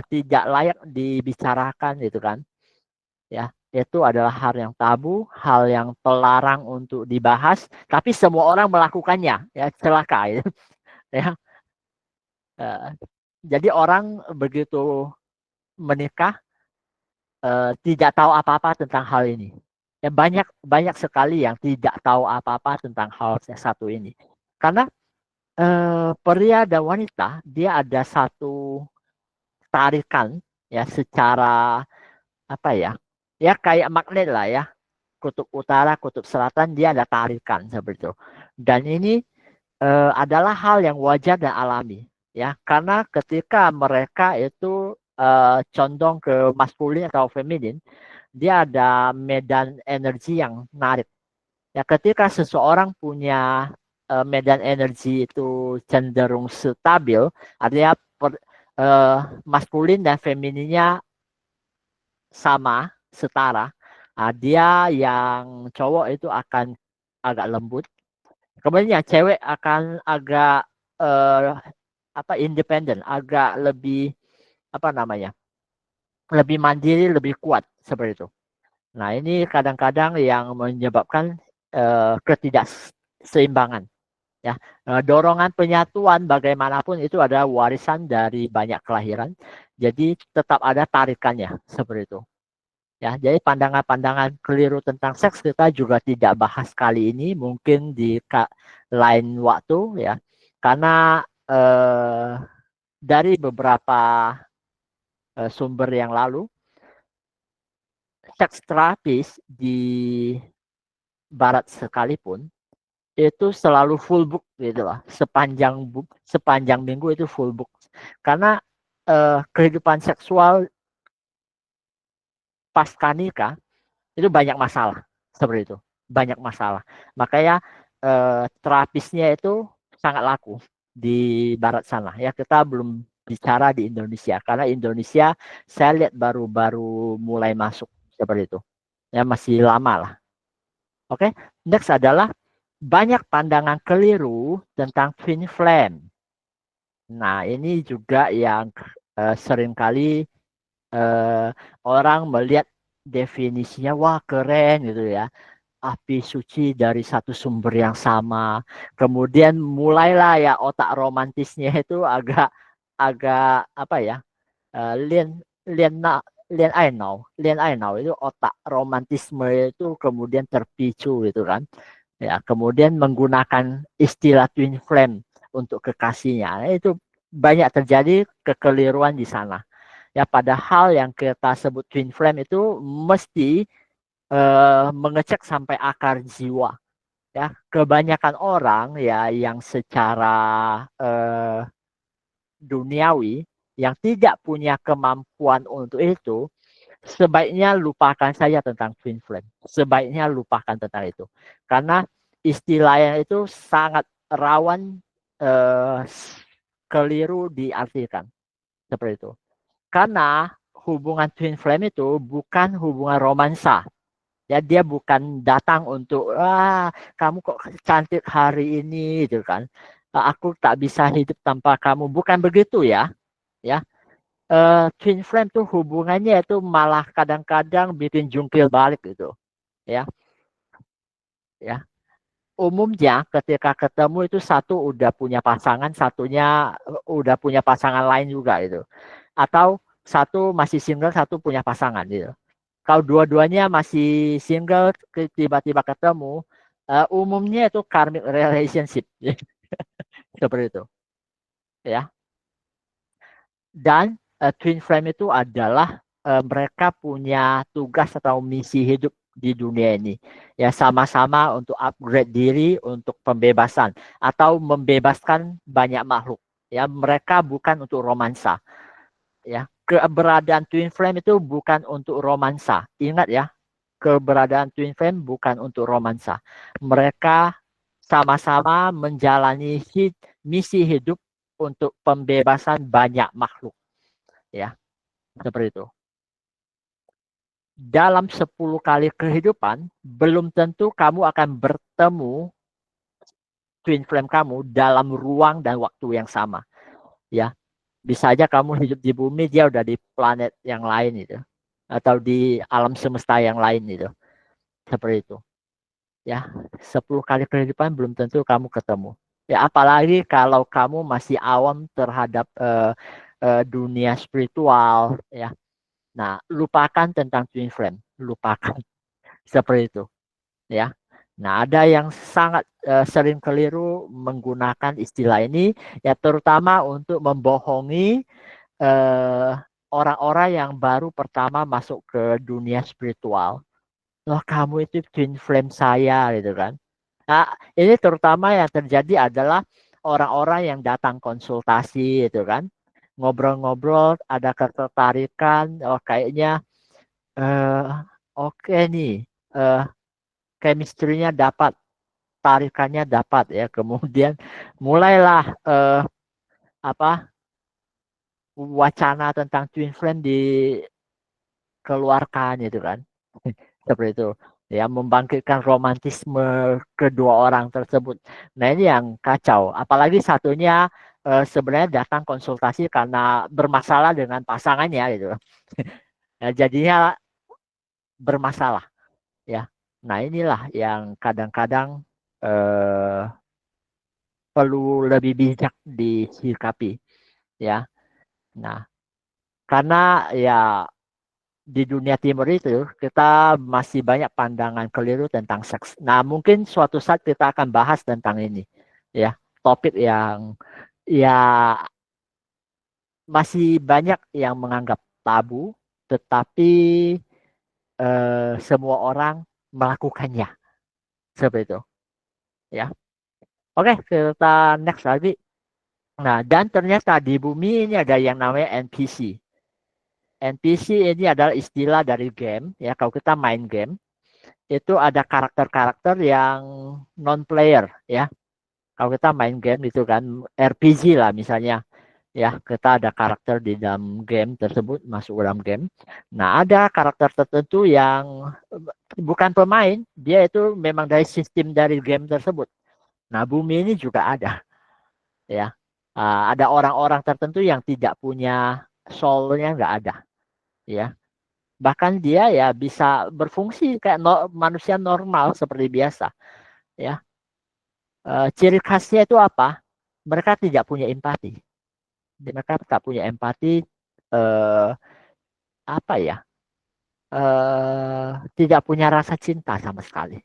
A: tidak layak dibicarakan gitu kan, ya. Itu adalah hal yang tabu, hal yang terlarang untuk dibahas, tapi semua orang melakukannya, ya, celaka itu. Ya. Eh, jadi orang begitu menikah tidak tahu apa-apa tentang hal ini. Ya, banyak banyak sekali yang tidak tahu apa-apa tentang hal satu ini. Karena pria dan wanita dia ada satu tarikan, ya, secara apa ya? Ya kayak magnet lah, ya. Kutub utara, kutub selatan dia ada tarikan seperti itu. Dan ini adalah hal yang wajar dan alami, ya, karena ketika mereka itu condong ke maskulin atau feminin, dia ada medan energi yang menarik, ya. Ketika seseorang punya medan energi itu cenderung stabil, artinya uh, maskulin dan femininnya sama, setara, dia yang cowok itu akan agak lembut. Kemudian yang cewek akan agak eh, independen, agak lebih apa namanya, lebih mandiri, lebih kuat seperti itu. Nah, ini kadang-kadang yang menyebabkan ketidakseimbangan, ya. Dorongan penyatuan bagaimanapun itu adalah warisan dari banyak kelahiran, jadi tetap ada tarikannya seperti itu. Ya, jadi pandangan-pandangan keliru tentang seks kita juga tidak bahas kali ini, mungkin di lain waktu, ya. Karena dari beberapa sumber yang lalu, seks terapis di Barat sekalipun itu selalu full book gitu lah, sepanjang minggu itu full book, karena kehidupan seksual pasca nikah itu banyak masalah seperti itu, banyak masalah. Makanya terapisnya itu sangat laku di Barat sana, ya. Kita belum bicara di Indonesia, karena Indonesia saya lihat baru-baru mulai masuk seperti itu, ya, masih lama lah. Oke, next adalah banyak pandangan keliru tentang twin flame. Nah, ini juga yang seringkali eh, orang melihat definisinya, wah keren gitu, ya. Api suci dari satu sumber yang sama. Kemudian mulailah, ya, otak romantisnya itu agak agak apa ya? Lien lien na lien Ainau itu otak romantisme itu kemudian terpicu gitu kan. Ya, kemudian menggunakan istilah twin flame untuk kekasihnya. Nah, itu banyak terjadi kekeliruan di sana. Ya, padahal yang kita sebut twin flame itu mesti mengecek sampai akar jiwa, ya. Kebanyakan orang, ya, yang secara duniawi yang tidak punya kemampuan untuk itu, sebaiknya lupakan saja tentang twin flame, sebaiknya lupakan tentang itu, karena istilahnya itu sangat rawan eh, keliru diartikan seperti itu. Karena hubungan twin flame itu bukan hubungan romansa. Ya, dia bukan datang untuk kamu kok cantik hari ini gitu kan. Aku tak bisa hidup tanpa kamu. Bukan begitu ya. Ya. Twin flame tuh hubungannya itu malah kadang-kadang bikin jungkir balik gitu. Ya. Ya. Umumnya ketika ketemu itu satu udah punya pasangan, satunya udah punya pasangan lain juga itu. Atau satu masih single, satu punya pasangan gitu. Kalau dua-duanya masih single, tiba-tiba ketemu, umumnya itu karmic relationship. Seperti itu. Ya. Dan twin flame itu adalah mereka punya tugas atau misi hidup di dunia ini. Ya, sama-sama untuk upgrade diri untuk pembebasan atau membebaskan banyak makhluk. Ya, mereka bukan untuk romansa. Ya, keberadaan twin flame itu bukan untuk romansa. Ingat ya, keberadaan twin flame bukan untuk romansa. Mereka sama-sama menjalani misi hidup untuk pembebasan banyak makhluk. Ya, seperti itu. Dalam 10 kali kehidupan, belum tentu kamu akan bertemu twin flame kamu dalam ruang dan waktu yang sama. Ya, bisa aja kamu hidup di bumi, dia udah di planet yang lain itu, atau di alam semesta yang lain itu. Seperti itu. Ya, 10 kali kehidupan belum tentu kamu ketemu. Ya, apalagi kalau kamu masih awam terhadap dunia spiritual, ya. Nah, lupakan tentang twin flame, lupakan. Seperti itu, ya. Nah, ada yang sangat sering keliru menggunakan istilah ini, ya terutama untuk membohongi orang-orang yang baru pertama masuk ke dunia spiritual. Loh, kamu itu twin flame saya, gitu kan. Nah, ini terutama yang terjadi adalah orang-orang yang datang konsultasi, gitu kan. Ngobrol-ngobrol, ada ketertarikan, oh kayaknya eh oke nih, chemistry-nya dapat, tarikannya dapat ya. Kemudian mulailah apa wacana tentang twin flame dikeluarkan gitu kan. Seperti itu. Ya, membangkitkan romantisme kedua orang tersebut. Nah, ini yang kacau. Apalagi satunya sebenarnya datang konsultasi karena bermasalah dengan pasangannya gitu. Nah, jadinya bermasalah ya. Nah, inilah yang kadang-kadang eh, perlu lebih bijak disikapi ya. Nah, karena ya di dunia timur itu kita masih banyak pandangan keliru tentang seks. Nah, mungkin suatu saat kita akan bahas tentang ini ya. Topik yang ya masih banyak yang menganggap tabu, tetapi semua orang melakukannya seperti itu ya. Oke, kita next lagi. Nah, dan ternyata di bumi ini ada yang namanya NPC. NPC ini adalah istilah dari game ya. Kalau kita main game itu ada karakter-karakter yang non player ya. Kalau kita main game itu kan RPG lah misalnya ya, kita ada karakter di dalam game tersebut, masuk dalam game. Nah, ada karakter tertentu yang bukan pemain, dia itu memang dari sistem dari game tersebut. Nah, bumi ini juga ada ya. Ada orang-orang tertentu yang tidak punya soul-nya, nggak ada ya. Bahkan dia ya bisa berfungsi kayak manusia normal seperti biasa ya. Ciri khasnya itu apa? Mereka tidak punya empati. Mereka tak punya empati, eh, apa ya? Tidak punya rasa cinta sama sekali.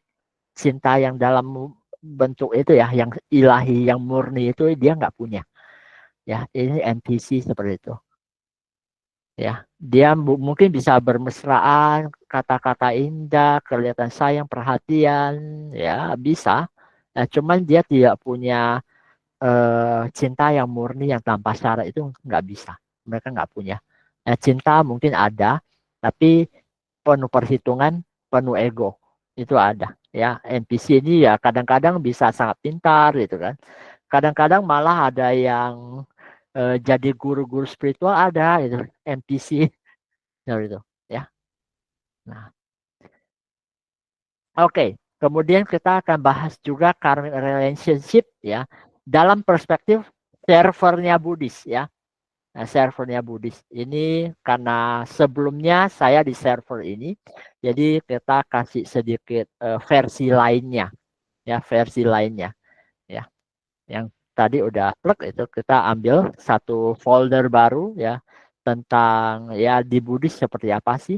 A: Cinta yang dalam bentuk itu ya, yang ilahi, yang murni itu dia nggak punya. Ya, ini NPC seperti itu. Ya, dia mungkin bisa bermesraan, kata-kata indah, kelihatan sayang, perhatian, ya bisa. Nah, cuman dia tidak punya cinta yang murni yang tanpa syarat itu nggak bisa. Mereka nggak punya. Nah, cinta mungkin ada, tapi penuh perhitungan, penuh ego. Itu ada. Ya, NPC ini ya kadang-kadang bisa sangat pintar gitu kan. Kadang-kadang malah ada yang jadi guru-guru spiritual ada itu NPC Seperti itu, ya. Nah, oke. Kemudian kita akan bahas juga karmic relationship ya dalam perspektif servernya Buddhis ya. Nah, servernya Buddhis ini karena sebelumnya saya di server ini, jadi kita kasih sedikit versi lainnya ya, versi lainnya ya. Yang tadi udah plug itu kita ambil satu folder baru ya tentang ya di Buddhis seperti apa sih.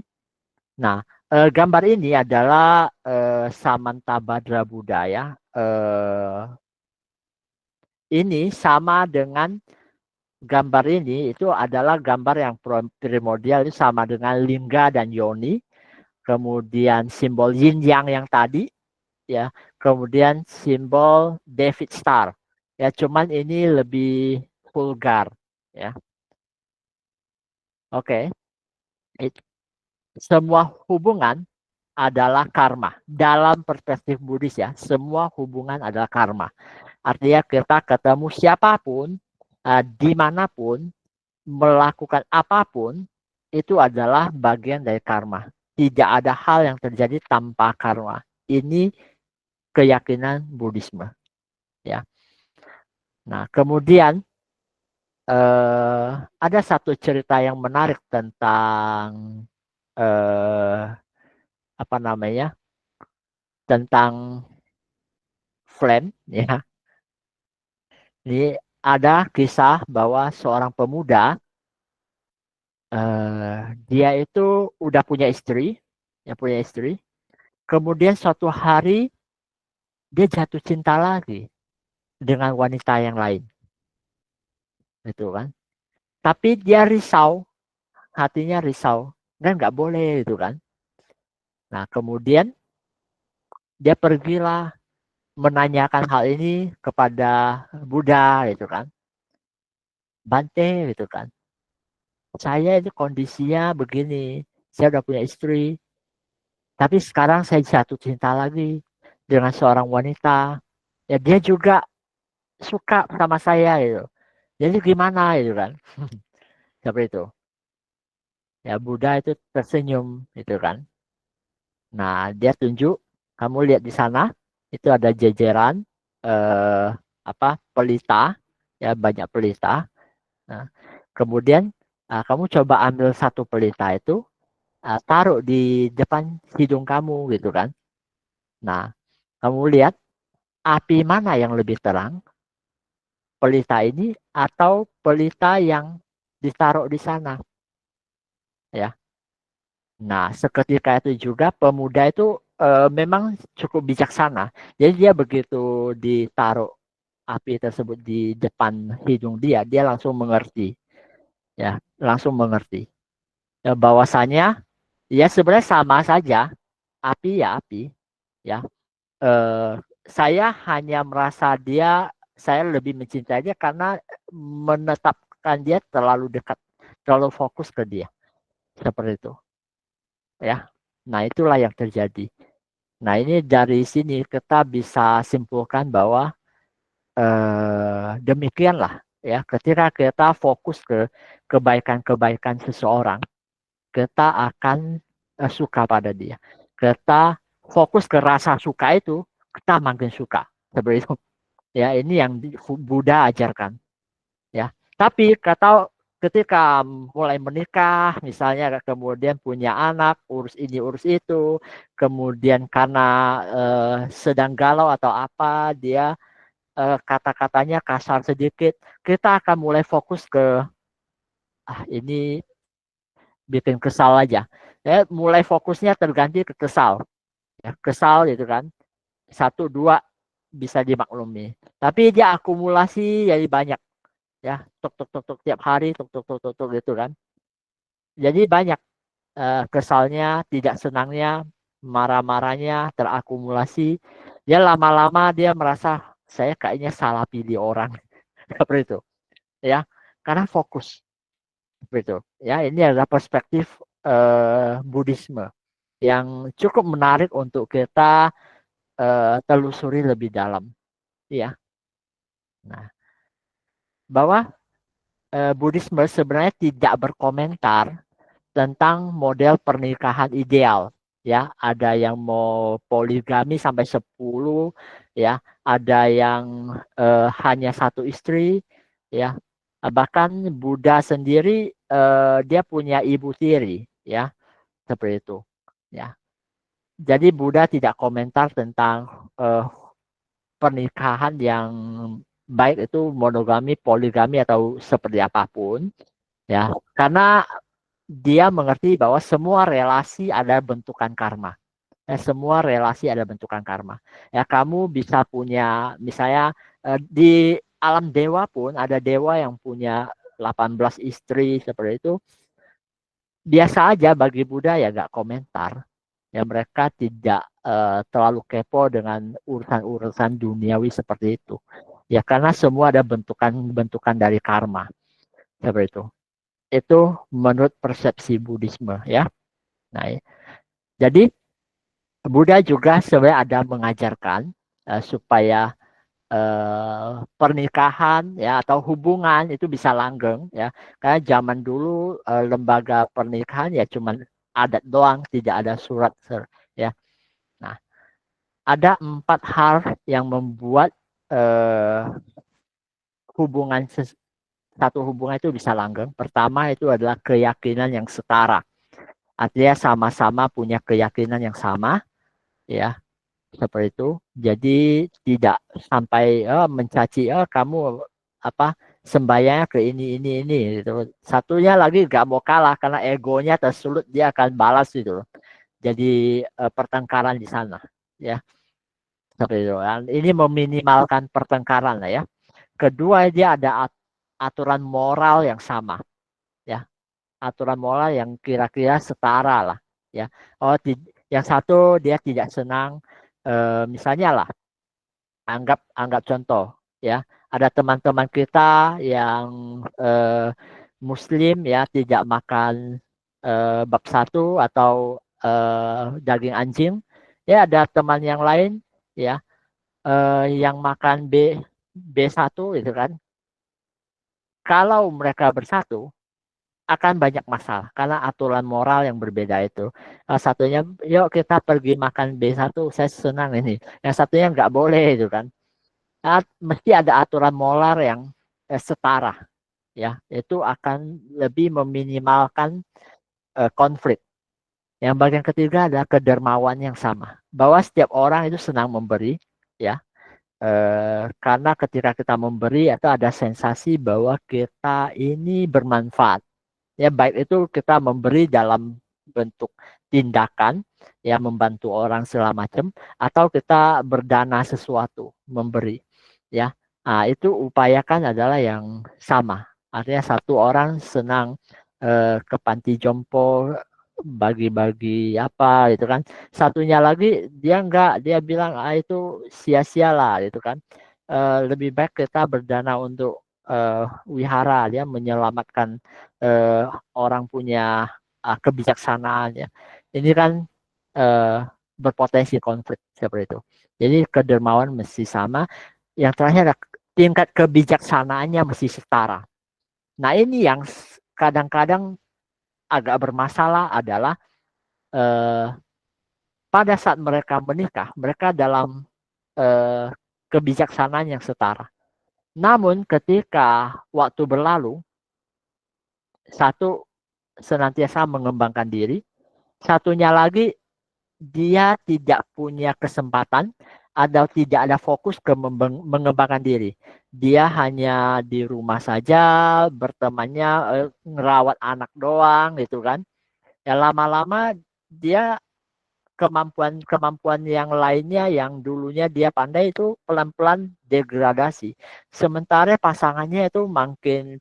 A: Nah, gambar ini adalah Samantabhadra Buddha ya. Ini sama dengan gambar ini itu adalah gambar yang primordial itu sama dengan lingga dan yoni. Kemudian simbol yin yang tadi ya. Kemudian simbol David Star. Ya, cuman ini lebih vulgar ya. Oke. It- Semua hubungan adalah karma. Dalam perspektif Buddhis ya, semua hubungan adalah karma. Artinya kita ketemu siapapun, dimanapun, melakukan apapun, itu adalah bagian dari karma. Tidak ada hal yang terjadi tanpa karma. Ini keyakinan Buddhisme. Ya. Nah, kemudian ada satu cerita yang menarik tentang eh, apa namanya, tentang flame. Ya. Ini ada kisah bahwa seorang pemuda dia itu udah punya istri, ya punya istri. Kemudian suatu hari dia jatuh cinta lagi dengan wanita yang lain, gitu kan. Tapi dia risau, hatinya risau, dan nggak boleh itu kan. Nah kemudian dia pergilah menanyakan hal ini kepada Buddha, gitu kan. Bante, gitu kan. Saya ini kondisinya begini, saya udah punya istri, tapi sekarang saya jatuh cinta lagi dengan seorang wanita. Ya dia juga suka sama saya gitu. Jadi gimana itu kan? Seperti itu. Ya Buddha itu tersenyum itu kan. Nah, dia tunjuk, kamu lihat di sana itu ada jajaran eh pelita, ya banyak pelita. Nah, kemudian kamu coba ambil satu pelita itu, taruh di depan hidung kamu gitu kan. Nah, kamu lihat api mana yang lebih terang, pelita ini atau pelita yang ditaruh di sana, ya. Nah, seketika itu juga pemuda itu memang cukup bijaksana. Jadi dia begitu ditaruh api tersebut di depan hidung dia, dia langsung mengerti, ya, langsung mengerti. Ya, bahwasanya ya sebenarnya sama saja, api ya api, ya. Eh, saya hanya merasa dia, saya lebih mencintai dia karena menetapkan dia terlalu dekat, terlalu fokus ke dia, seperti itu, ya. Nah, itulah yang terjadi. Nah, ini dari sini kita bisa simpulkan bahwa demikianlah ya, ketika kita fokus ke kebaikan-kebaikan seseorang, kita akan suka pada dia. Kita fokus ke rasa suka itu, kita makin suka. Seperti itu. Ya, ini yang Buddha ajarkan. Ya, tapi kata ketika mulai menikah, misalnya kemudian punya anak, urus ini urus itu, kemudian karena sedang galau atau apa, dia kata-katanya kasar sedikit, kita akan mulai fokus ke ini bikin kesal aja. Ya, mulai fokusnya terganti ke kesal, ya, kesal gitu kan. Satu dua bisa dimaklumi. Tapi dia akumulasi jadi banyak, ya, tuk tuk tuk tuk tiap hari tuk tuk tuk tuk, tuk gitu kan. Jadi banyak kesalnya, tidak senangnya, marah-marahnya terakumulasi. Ya lama-lama dia merasa saya kayaknya salah pilih orang, seperti itu, ya, karena fokus, seperti itu. Ya, ini adalah perspektif Buddhisme yang cukup menarik untuk kita telusuri lebih dalam, ya. Nah, bahwa Buddhisme sebenarnya tidak berkomentar tentang model pernikahan ideal. Ya, ada yang mau poligami sampai 10, ya, ada yang hanya satu istri, ya. Bahkan Buddha sendiri dia punya ibu tiri, ya, seperti itu, ya. Jadi Buddha tidak komentar tentang pernikahan yang baik itu monogami, poligami atau seperti apapun, ya. Karena dia mengerti bahwa semua relasi ada bentukan karma. Semua relasi ada bentukan karma. Ya, kamu bisa punya, misalnya di alam dewa pun ada dewa yang punya 18 istri seperti itu. Biasa aja bagi Buddha ya gak komentar. Ya, mereka tidak terlalu kepo dengan urusan-urusan duniawi seperti itu. Ya, karena semua ada bentukan-bentukan dari karma seperti itu. Itu menurut persepsi Buddhisme, ya. Nah, jadi Buddha juga sebenarnya ada mengajarkan supaya pernikahan ya atau hubungan itu bisa langgeng, ya. Karena zaman dulu lembaga pernikahan ya cuman adat doang, tidak ada surat, ya. Nah, ada 4 hal yang membuat hubungan satu hubungan itu bisa langgeng. Pertama itu adalah keyakinan yang setara. Artinya sama-sama punya keyakinan yang sama, ya, seperti itu. Jadi tidak sampai mencaci kamu apa sembayangnya ke ini gitu. Satunya lagi gak mau kalah karena egonya tersulut, dia akan balas gitu. Jadi pertengkaran di sana, ya, seperti itu. Dan ini meminimalkan pertengkaran lah, ya. Kedua, dia ada aturan moral yang sama, ya, aturan moral yang kira-kira setara lah, ya. Yang satu dia tidak senang, misalnya lah, anggap contoh, ya, ada teman-teman kita yang Muslim, ya, tidak makan bab satu atau daging anjing, ya, ada teman yang lain, ya, yang makan B1 itu kan. Kalau mereka bersatu akan banyak masalah karena aturan moral yang berbeda itu. Satunya, yuk kita pergi makan B1, saya senang ini. Yang satunya nggak boleh itu kan. Mesti ada aturan moral yang setara, ya. Itu akan lebih meminimalkan konflik. Yang bagian ketiga adalah kedermawan yang sama. Bahwa setiap orang itu senang memberi, ya. Karena ketika kita memberi itu ada sensasi bahwa kita ini bermanfaat. Ya, baik itu kita memberi dalam bentuk tindakan, ya, membantu orang segala macam, atau kita berdana sesuatu, memberi, ya. Nah, itu upayakan adalah yang sama. Artinya satu orang senang ke panti jompo bagi-bagi apa gitu kan. Satunya lagi dia enggak, dia bilang itu sia-sialah gitu kan. Lebih baik kita berdana untuk wihara, dia menyelamatkan orang punya kebijaksanaan, ya. Ini kan uh, berpotensi konflik seperti itu. Jadi kedermawan mesti sama. Yang terakhir adalah tingkat kebijaksanaannya mesti setara. Nah, ini yang kadang-kadang agak bermasalah adalah uh, pada saat mereka menikah, mereka dalam uh, kebijaksanaan yang setara. Namun ketika waktu berlalu, satu senantiasa mengembangkan diri, satunya lagi dia tidak punya kesempatan atau tidak ada fokus ke mengembangkan diri. Dia hanya di rumah saja, bertemannya ngerawat anak doang gitu kan. Ya, lama-lama dia kemampuan yang lainnya yang dulunya dia pandai itu pelan-pelan degradasi. Sementara pasangannya itu makin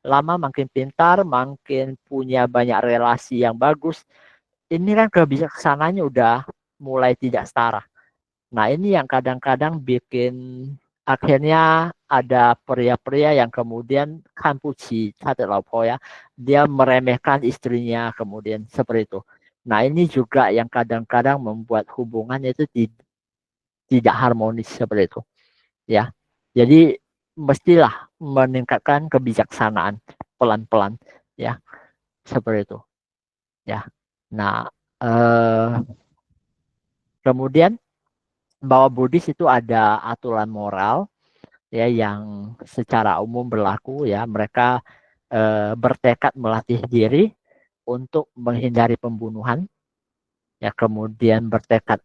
A: lama makin pintar, makin punya banyak relasi yang bagus. Ini kan kebijaksanaannya udah mulai tidak setara. Nah, ini yang kadang-kadang bikin akhirnya ada pria-pria yang kemudian kampuci, ya, dia meremehkan istrinya kemudian seperti itu. Nah, ini juga yang kadang-kadang membuat hubungan itu tidak harmonis seperti itu, ya. Jadi mestilah meningkatkan kebijaksanaan pelan-pelan, ya, seperti itu. ya. Nah, kemudian bahwa Buddhis itu ada aturan moral ya yang secara umum berlaku ya. Mereka bertekad melatih diri untuk menghindari pembunuhan ya, kemudian bertekad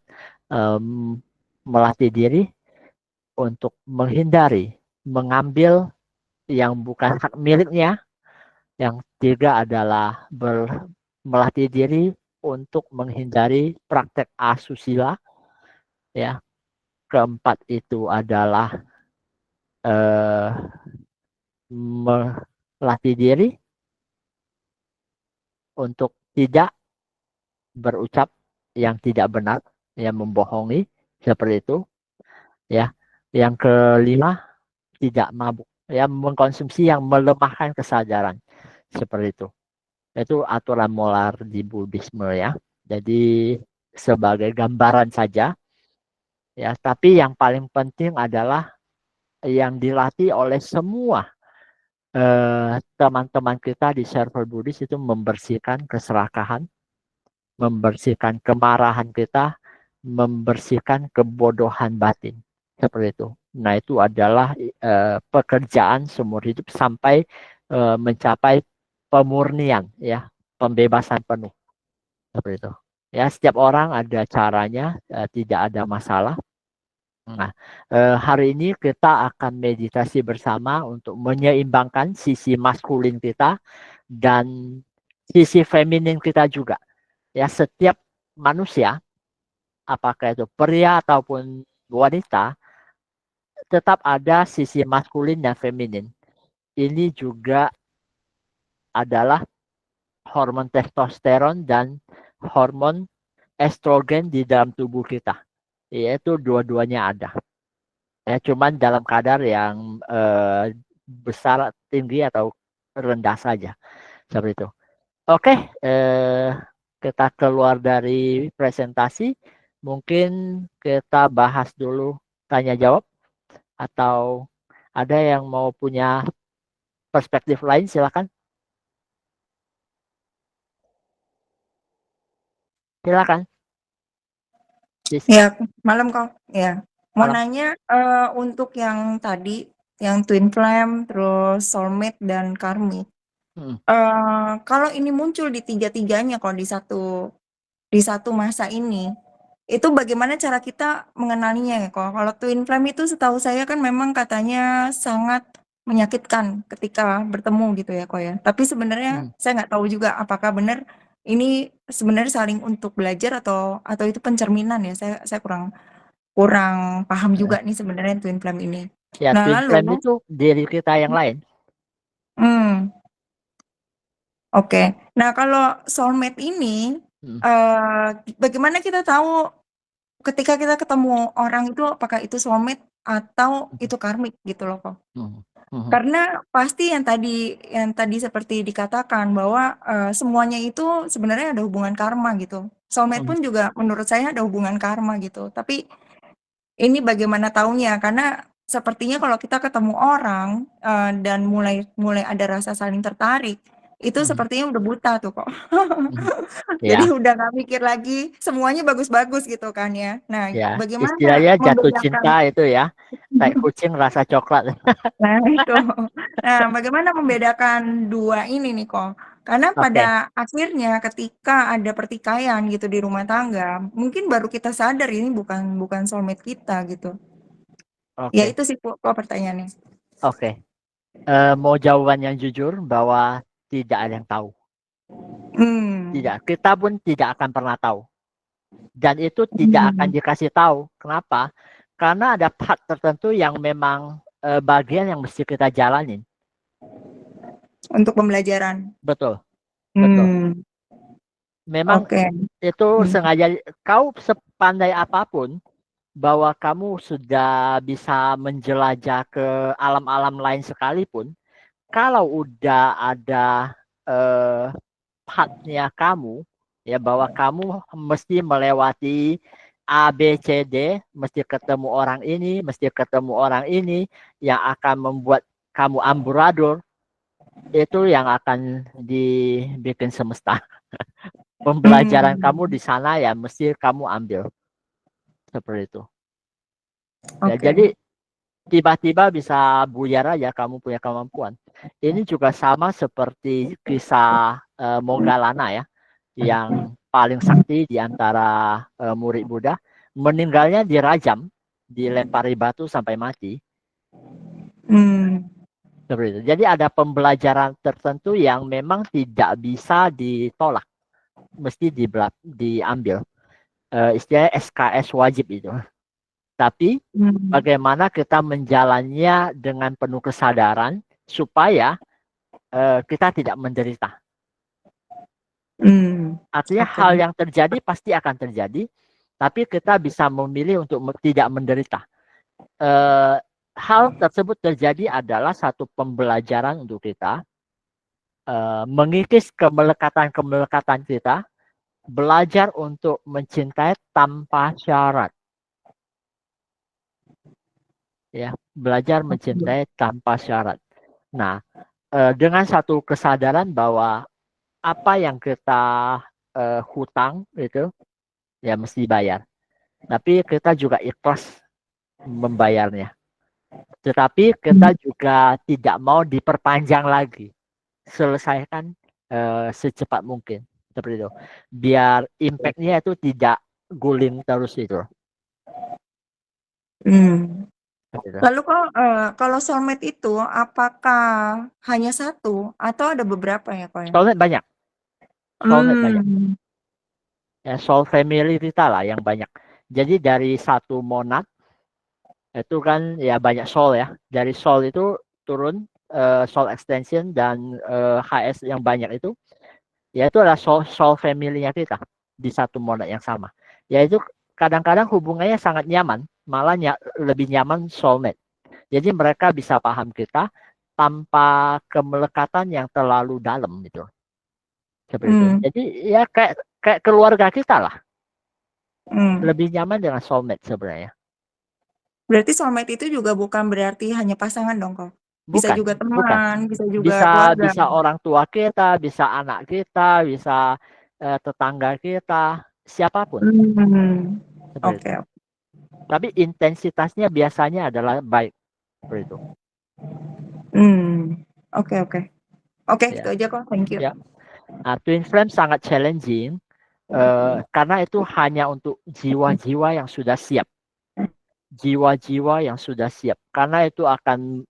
A: melatih diri untuk menghindari mengambil yang bukan hak miliknya. Yang ketiga adalah melatih diri untuk menghindari praktek asusila ya. Keempat itu adalah eh, melatih diri untuk tidak berucap yang tidak benar, yang membohongi seperti itu ya. Yang kelima, tidak mabuk, ya, mengkonsumsi yang melemahkan kesadaran seperti itu. Itu aturan moral di Buddhisme ya. Jadi sebagai gambaran saja ya, tapi yang paling penting adalah yang dilatih oleh semua teman-teman kita di server Buddhis itu membersihkan keserakahan, membersihkan kemarahan kita, membersihkan kebodohan batin. Seperti itu. Nah, itu adalah pekerjaan seumur hidup sampai mencapai pemurnian ya, pembebasan penuh. Seperti itu. Ya, setiap orang ada caranya, tidak ada masalah. Nah, hari ini kita akan meditasi bersama untuk menyeimbangkan sisi maskulin kita dan sisi feminin kita juga. Ya, setiap manusia, apakah itu pria ataupun wanita, tetap ada sisi maskulin dan feminin. Ini juga adalah hormon testosteron dan hormon estrogen di dalam tubuh kita. Yaitu dua-duanya ada. Ya, cuman dalam kadar yang besar, tinggi atau rendah saja. Seperti itu. Oke, kita keluar dari presentasi. Mungkin kita bahas dulu tanya jawab atau ada yang mau punya perspektif lain, silakan. Silakan. Sis.
B: Ya, malam kok. Ya, mau
A: Malam.
B: nanya untuk yang tadi, yang twin flame, terus soulmate dan karmi.
A: Hmm.
B: Kalau ini muncul di tiga-tiganya, kalau di satu masa ini, itu bagaimana cara kita mengenalinya ya kok? Kalau twin flame itu setahu saya kan memang katanya sangat menyakitkan ketika bertemu gitu ya kok ya. Tapi sebenarnya
A: Hmm.
B: saya nggak tahu juga apakah benar ini sebenarnya saling untuk belajar atau itu pencerminan ya. Saya kurang kurang paham juga nih sebenarnya twin flame ini.
A: Ya,
B: Nah
A: twin flame
B: lalu,
A: itu diri kita yang lain.
B: hmm, oke. Nah kalau soulmate ini,
A: Hmm.
B: eh, bagaimana kita tahu ketika kita ketemu orang itu apakah itu soulmate atau itu karmik gitu loh kok.
A: Hmm. Hmm.
B: Karena pasti yang tadi seperti dikatakan bahwa semuanya itu sebenarnya ada hubungan karma gitu. Soulmate
A: Hmm.
B: pun juga menurut saya ada hubungan karma gitu. Tapi ini bagaimana taunya? Karena sepertinya kalau kita ketemu orang dan mulai mulai ada rasa saling tertarik, itu
A: Hmm.
B: sepertinya udah buta tuh kok.
A: Hmm.
B: Jadi
A: Ya,
B: udah nggak mikir lagi, semuanya bagus-bagus gitu kan ya. Nah,
A: ya.
B: bagaimana
A: Istilahnya jatuh cinta
B: membedakan?
A: itu ya, kayak kucing rasa coklat.
B: Nah, itu. Nah, bagaimana membedakan dua ini nih kok? Karena pada
A: Oke,
B: akhirnya ketika ada pertikaian gitu di rumah tangga, mungkin baru kita sadar ini bukan bukan soulmate kita gitu. Ya
A: oke,
B: itu sih kok pertanyaannya.
A: oke. Mau jawaban yang jujur bahwa tidak ada yang tahu.
B: Hmm,
A: Tidak, kita pun tidak akan pernah tahu. Dan itu tidak akan
B: hmm.
A: dikasih tahu. Kenapa? Karena ada part tertentu yang memang bagian yang mesti kita jalanin.
B: Untuk pembelajaran.
A: Betul, betul.
B: Hmm,
A: Memang
B: oke.
A: itu
B: Hmm.
A: sengaja, kau sepandai apapun bahwa kamu sudah bisa menjelajah ke alam-alam lain sekalipun, kalau udah ada eh, partnya kamu, ya, bahwa kamu mesti melewati A, B, C, D, mesti ketemu orang ini, mesti ketemu orang ini, yang akan membuat kamu amburadul, itu yang akan dibikin semesta. pembelajaran kamu di sana ya mesti kamu ambil seperti itu. Ya, jadi tiba-tiba bisa buyar aja kamu punya kemampuan. Ini juga sama seperti kisah Moggallana ya, yang paling sakti di antara murid Buddha, meninggalnya dirajam, dilempari batu sampai mati. Seperti itu. Jadi ada pembelajaran tertentu yang memang tidak bisa ditolak, mesti diambil. Istilahnya SKS wajib itu. Tapi bagaimana kita menjalannya dengan penuh kesadaran supaya kita tidak menderita. Artinya hal yang terjadi pasti akan terjadi, tapi kita bisa memilih untuk tidak menderita. Hal tersebut terjadi adalah satu pembelajaran untuk kita, mengikis kemelekatan kita, belajar untuk mencintai tanpa syarat. Ya, belajar mencintai tanpa syarat. Nah, dengan satu kesadaran bahwa apa yang kita hutang itu ya mesti bayar. Tapi kita juga ikhlas membayarnya. Tetapi kita juga tidak mau diperpanjang lagi. Selesaikan secepat mungkin. Seperti itu. Biar impact-nya itu tidak guling terus itu.
B: Lalu kalau soulmate itu apakah hanya satu atau ada beberapa ya kok ya?
A: Soulmate banyak. Soulmate banyak. Ya, soul family kita lah yang banyak. Jadi dari satu monad itu kan ya banyak soul ya. Dari soul itu turun soul extension dan HS yang banyak itu, yaitu adalah soul family-nya kita di satu monad yang sama. Yaitu kadang-kadang hubungannya sangat nyaman, malah lebih nyaman soulmate. Jadi mereka bisa paham kita tanpa kemelekatan yang terlalu dalam gitu. Seperti itu. Jadi ya kayak keluarga kita lah. Lebih nyaman dengan soulmate sebenarnya.
B: Berarti soulmate itu juga bukan berarti hanya pasangan dong kok? Bisa
A: Bukan,
B: juga teman,
A: bukan.
B: bisa juga keluarga.
A: Bisa orang tua kita, bisa anak kita, bisa tetangga kita, siapapun. Seperti itu. Tapi intensitasnya biasanya adalah baik. Seperti itu.
B: Oke, itu aja kok. Thank you.
A: Ya. Nah, twin flame sangat challenging karena itu hanya untuk jiwa-jiwa yang sudah siap. Jiwa-jiwa yang sudah siap. Karena itu akan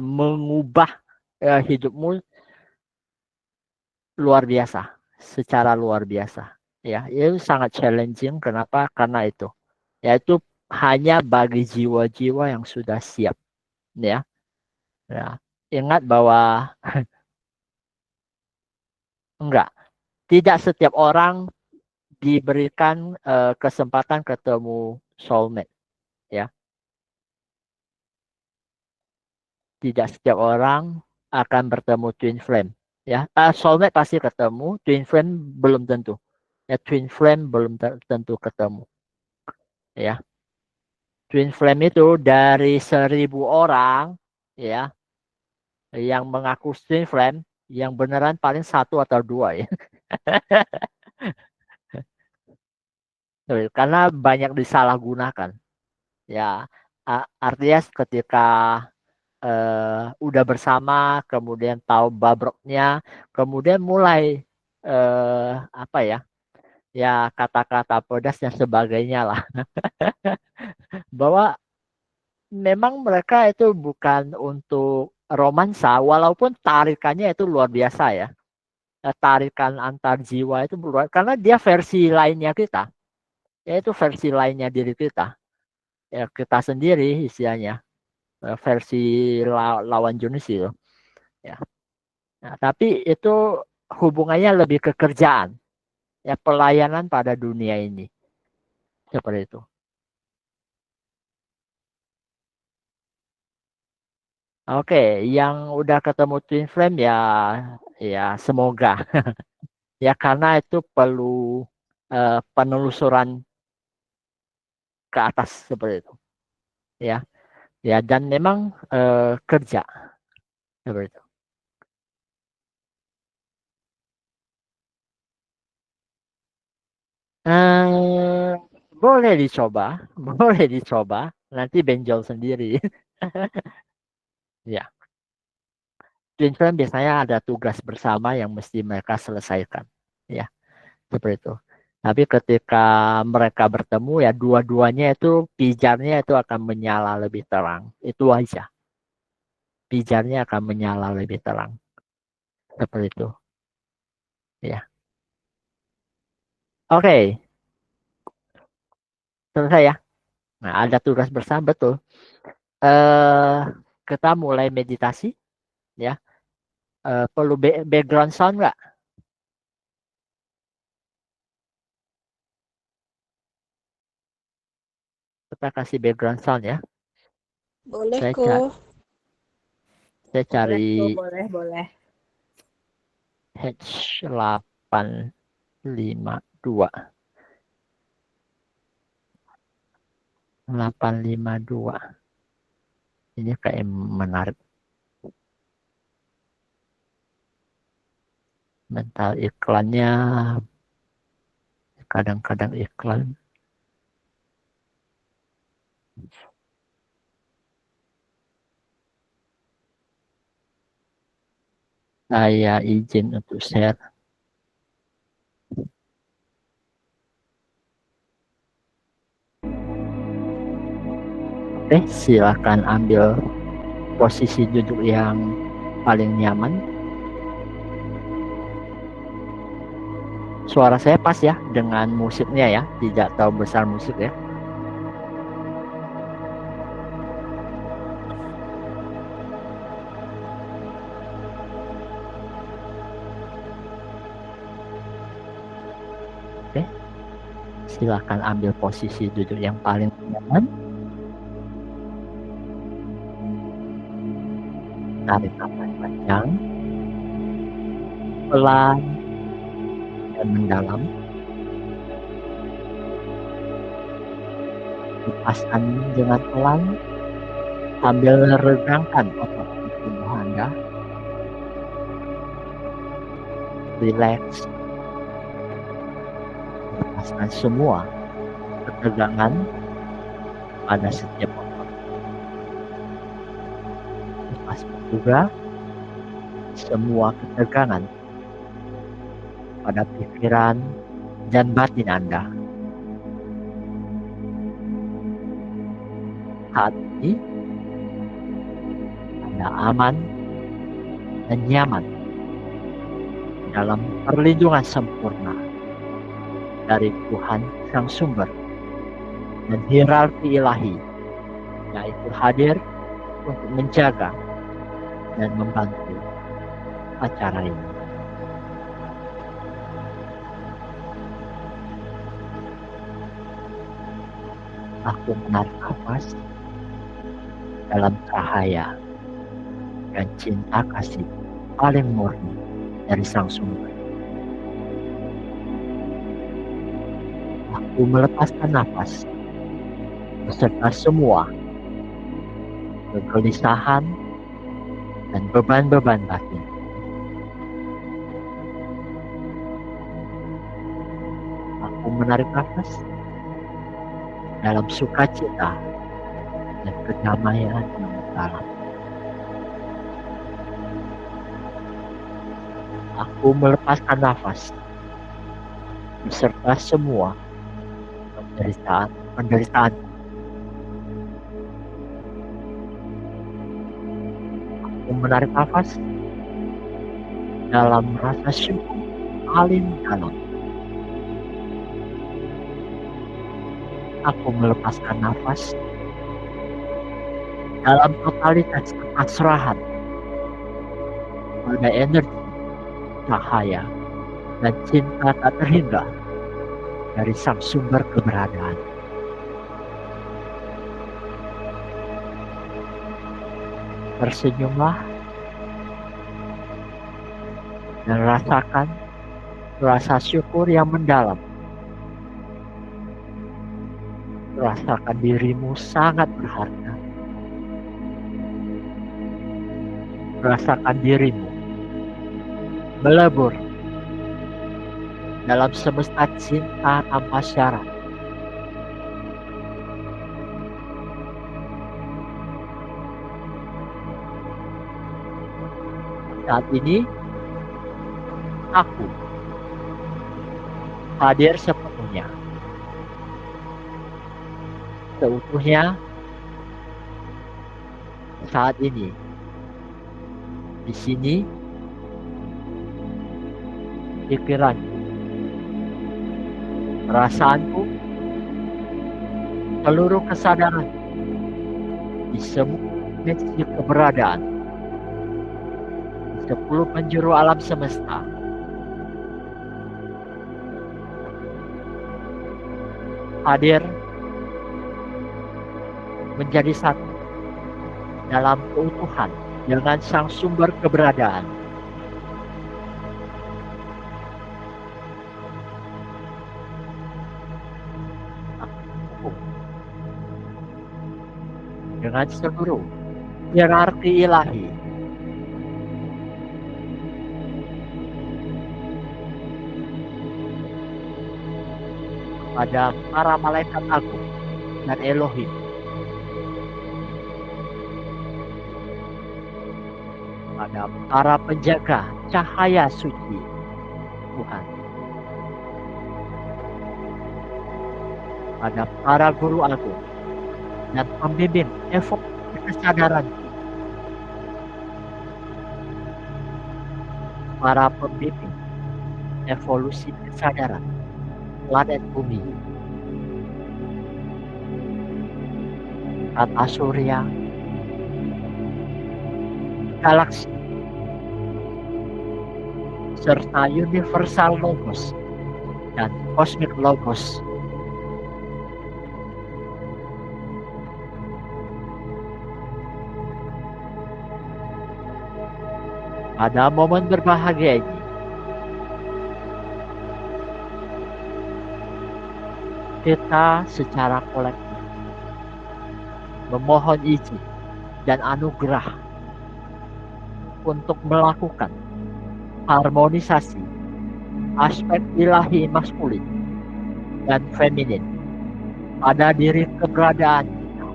A: mengubah hidupmu luar biasa, secara luar biasa. Ya, itu sangat challenging. Kenapa? Karena itu. Yaitu hanya bagi jiwa-jiwa yang sudah siap. Ya. Ya. Ingat bahwa tidak setiap orang diberikan kesempatan ketemu soulmate. Ya. Tidak setiap orang akan bertemu twin flame. Ya, soulmate pasti ketemu, twin flame belum tentu. Ya, twin flame belum tentu ketemu. Ya, twin flame itu dari 1.000 orang, ya, yang mengaku twin flame, yang beneran paling 1 atau 2 ya. Karena banyak disalahgunakan. Ya, artinya ketika udah bersama, kemudian tahu babroknya, kemudian mulai ya kata-kata pedas dan sebagainya lah. Bahwa memang mereka itu bukan untuk romansa, walaupun tarikannya itu luar biasa ya. Tarikan antar jiwa itu luar, karena dia versi lainnya kita, yaitu versi lainnya diri kita. Ya, kita sendiri istilahnya, versi lawan jenis itu. Ya. Nah, tapi itu hubungannya lebih ke kerjaan, ya pelayanan pada dunia ini, seperti itu. Oke, yang udah ketemu twin flame ya semoga ya karena itu perlu penelusuran ke atas seperti itu, ya ya dan memang kerja seperti itu. Eh, boleh dicoba, boleh dicoba. Nanti benjol sendiri. Ya, twin flame biasanya ada tugas bersama yang mesti mereka selesaikan. Ya, seperti itu. Tapi ketika mereka bertemu ya dua-duanya itu pijarnya itu akan menyala lebih terang. Itu aja. Pijarnya akan menyala lebih terang. Seperti itu. Ya. Oke, selesai ya. Nah, ada tugas bersama betul. Eh, kita mulai meditasi ya. Perlu background sound nggak? Kita kasih background sound ya.
C: Boleh
A: Saya cari,
C: kok.
A: saya cari
C: Boleh kok, boleh, boleh.
A: H852. 852. Ini kayak menarik. Mental iklannya kadang-kadang iklan. Saya izin untuk share. Oke, silakan ambil posisi duduk yang paling nyaman. Suara saya pas ya dengan musiknya ya, tidak terlalu besar musik ya. Oke, silakan ambil posisi duduk yang paling nyaman. Tarik nafas panjang, pelan dan mendalam. Lepaskan dengan pelan sambil regangkan otot tubuh Anda. Relax. Lepaskan semua ketegangan pada setiap otot. Lepaskan juga semua ketegangan pada pikiran dan batin Anda. Saat ini Anda aman dan nyaman dalam perlindungan sempurna dari Tuhan Sang Sumber dan hierarki ilahi, yaitu hadir untuk menjaga dan membantu acara ini. Aku menarik nafas dalam cahaya dan cinta kasih paling murni dari Sang Sumber. Aku melepaskan nafas beserta semua kegelisahan dan beban-beban batin. Aku menarik nafas dalam sukacita dan kedamaian yang dalam. Aku melepaskan nafas beserta semua penderitaan. Aku menarik nafas dalam rasa syukur paling dalam. Aku melepaskan nafas dalam totalitas kepasrahan pada energi, cahaya, dan cinta tak terhingga dari Sang Sumber keberadaan. Tersenyumlah dan rasakan rasa syukur yang mendalam. Rasakan dirimu sangat berharga. Rasakan dirimu melebur dalam semesta cinta tanpa syarat. Saat ini, aku hadir sepenuhnya, seutuhnya saat ini, di sini, pikiranku, perasaanku, seluruh kesadaran di semua dimensi keberadaan, di 10 penjuru alam semesta, hadir menjadi satu dalam keutuhan dengan sang sumber keberadaan. Dengan seluruh hierarki ilahi, pada para malaikat agung dan Elohim, pada para penjaga cahaya suci Tuhan, pada para guru agung dan pembimbing evolusi kesadaran, para pembimbing evolusi kesadaran planet bumi, tata surya, galaksi, serta universal logos dan cosmic logos. Pada momen berbahagia ini, kita secara kolektif memohon izin dan anugerah untuk melakukan harmonisasi aspek ilahi maskulin dan feminin pada diri keberadaan kita.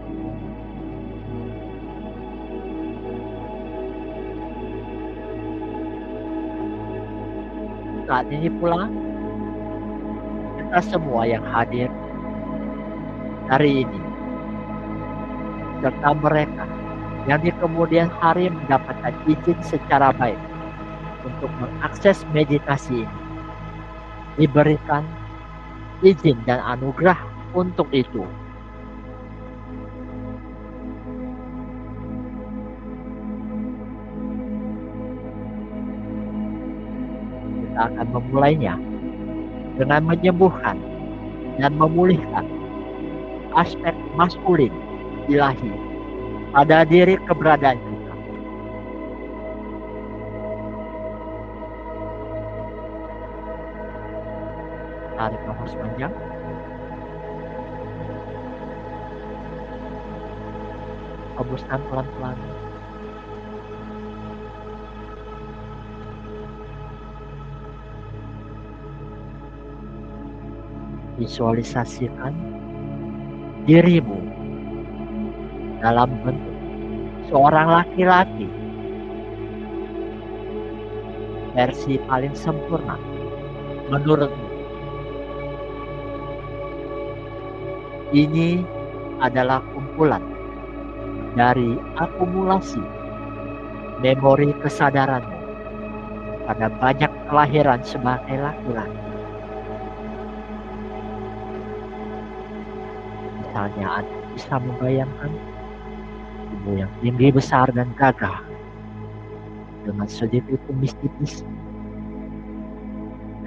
A: Saat ini pula, kita semua yang hadir hari ini, serta mereka yang di kemudian hari mendapatkan izin secara baik untuk mengakses meditasi ini, diberikan izin dan anugerah untuk itu. Kita akan memulainya dengan menyembuhkan dan memulihkan aspek maskulin ilahi pada diri keberadaan kita. Tarik nafas panjang. Hembuskan pelan-pelan. Visualisasikan dirimu dalam bentuk seorang laki-laki versi paling sempurna menurutmu. Ini adalah kumpulan dari akumulasi memori kesadaranmu pada banyak kelahiran sebagai laki-laki. Misalnya Anda bisa membayangkan tubuh yang tinggi, besar, dan gagah dengan sedikit kumis tipis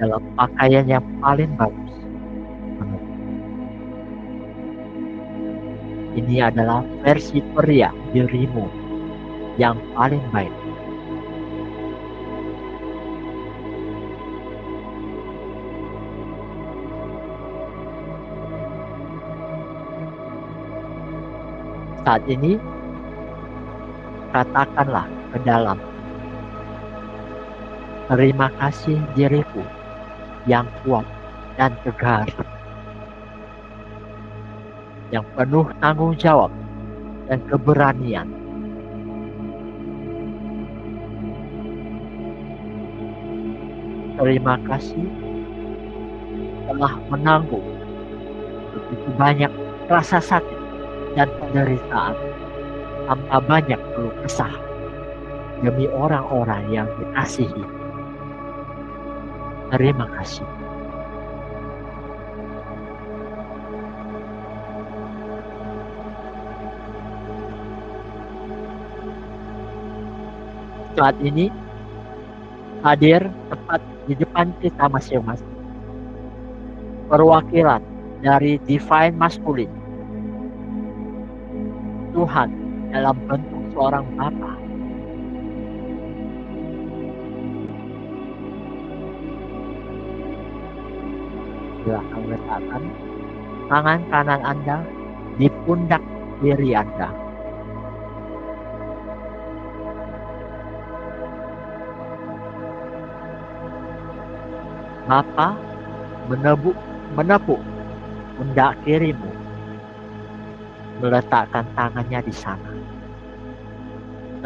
A: dalam pakaian yang paling bagus. Ini adalah versi pria dirimu yang paling baik. Saat ini, katakanlah ke dalam, terima kasih diriku yang kuat dan tegar, yang penuh tanggung jawab dan keberanian. Terima kasih telah menanggung begitu banyak rasa sakit dan penderitaan tanpa banyak keluh kesah demi orang-orang yang dikasihi. Terima kasih. Saat ini hadir tepat di depan kita masing-masing perwakilan dari Divine Masculine, Tuhan dalam bentuk seorang Bapa. Silakan letakkan tangan kanan Anda di pundak kiri Anda. Bapa menepuk pundak kirimu, meletakkan tangannya di sana,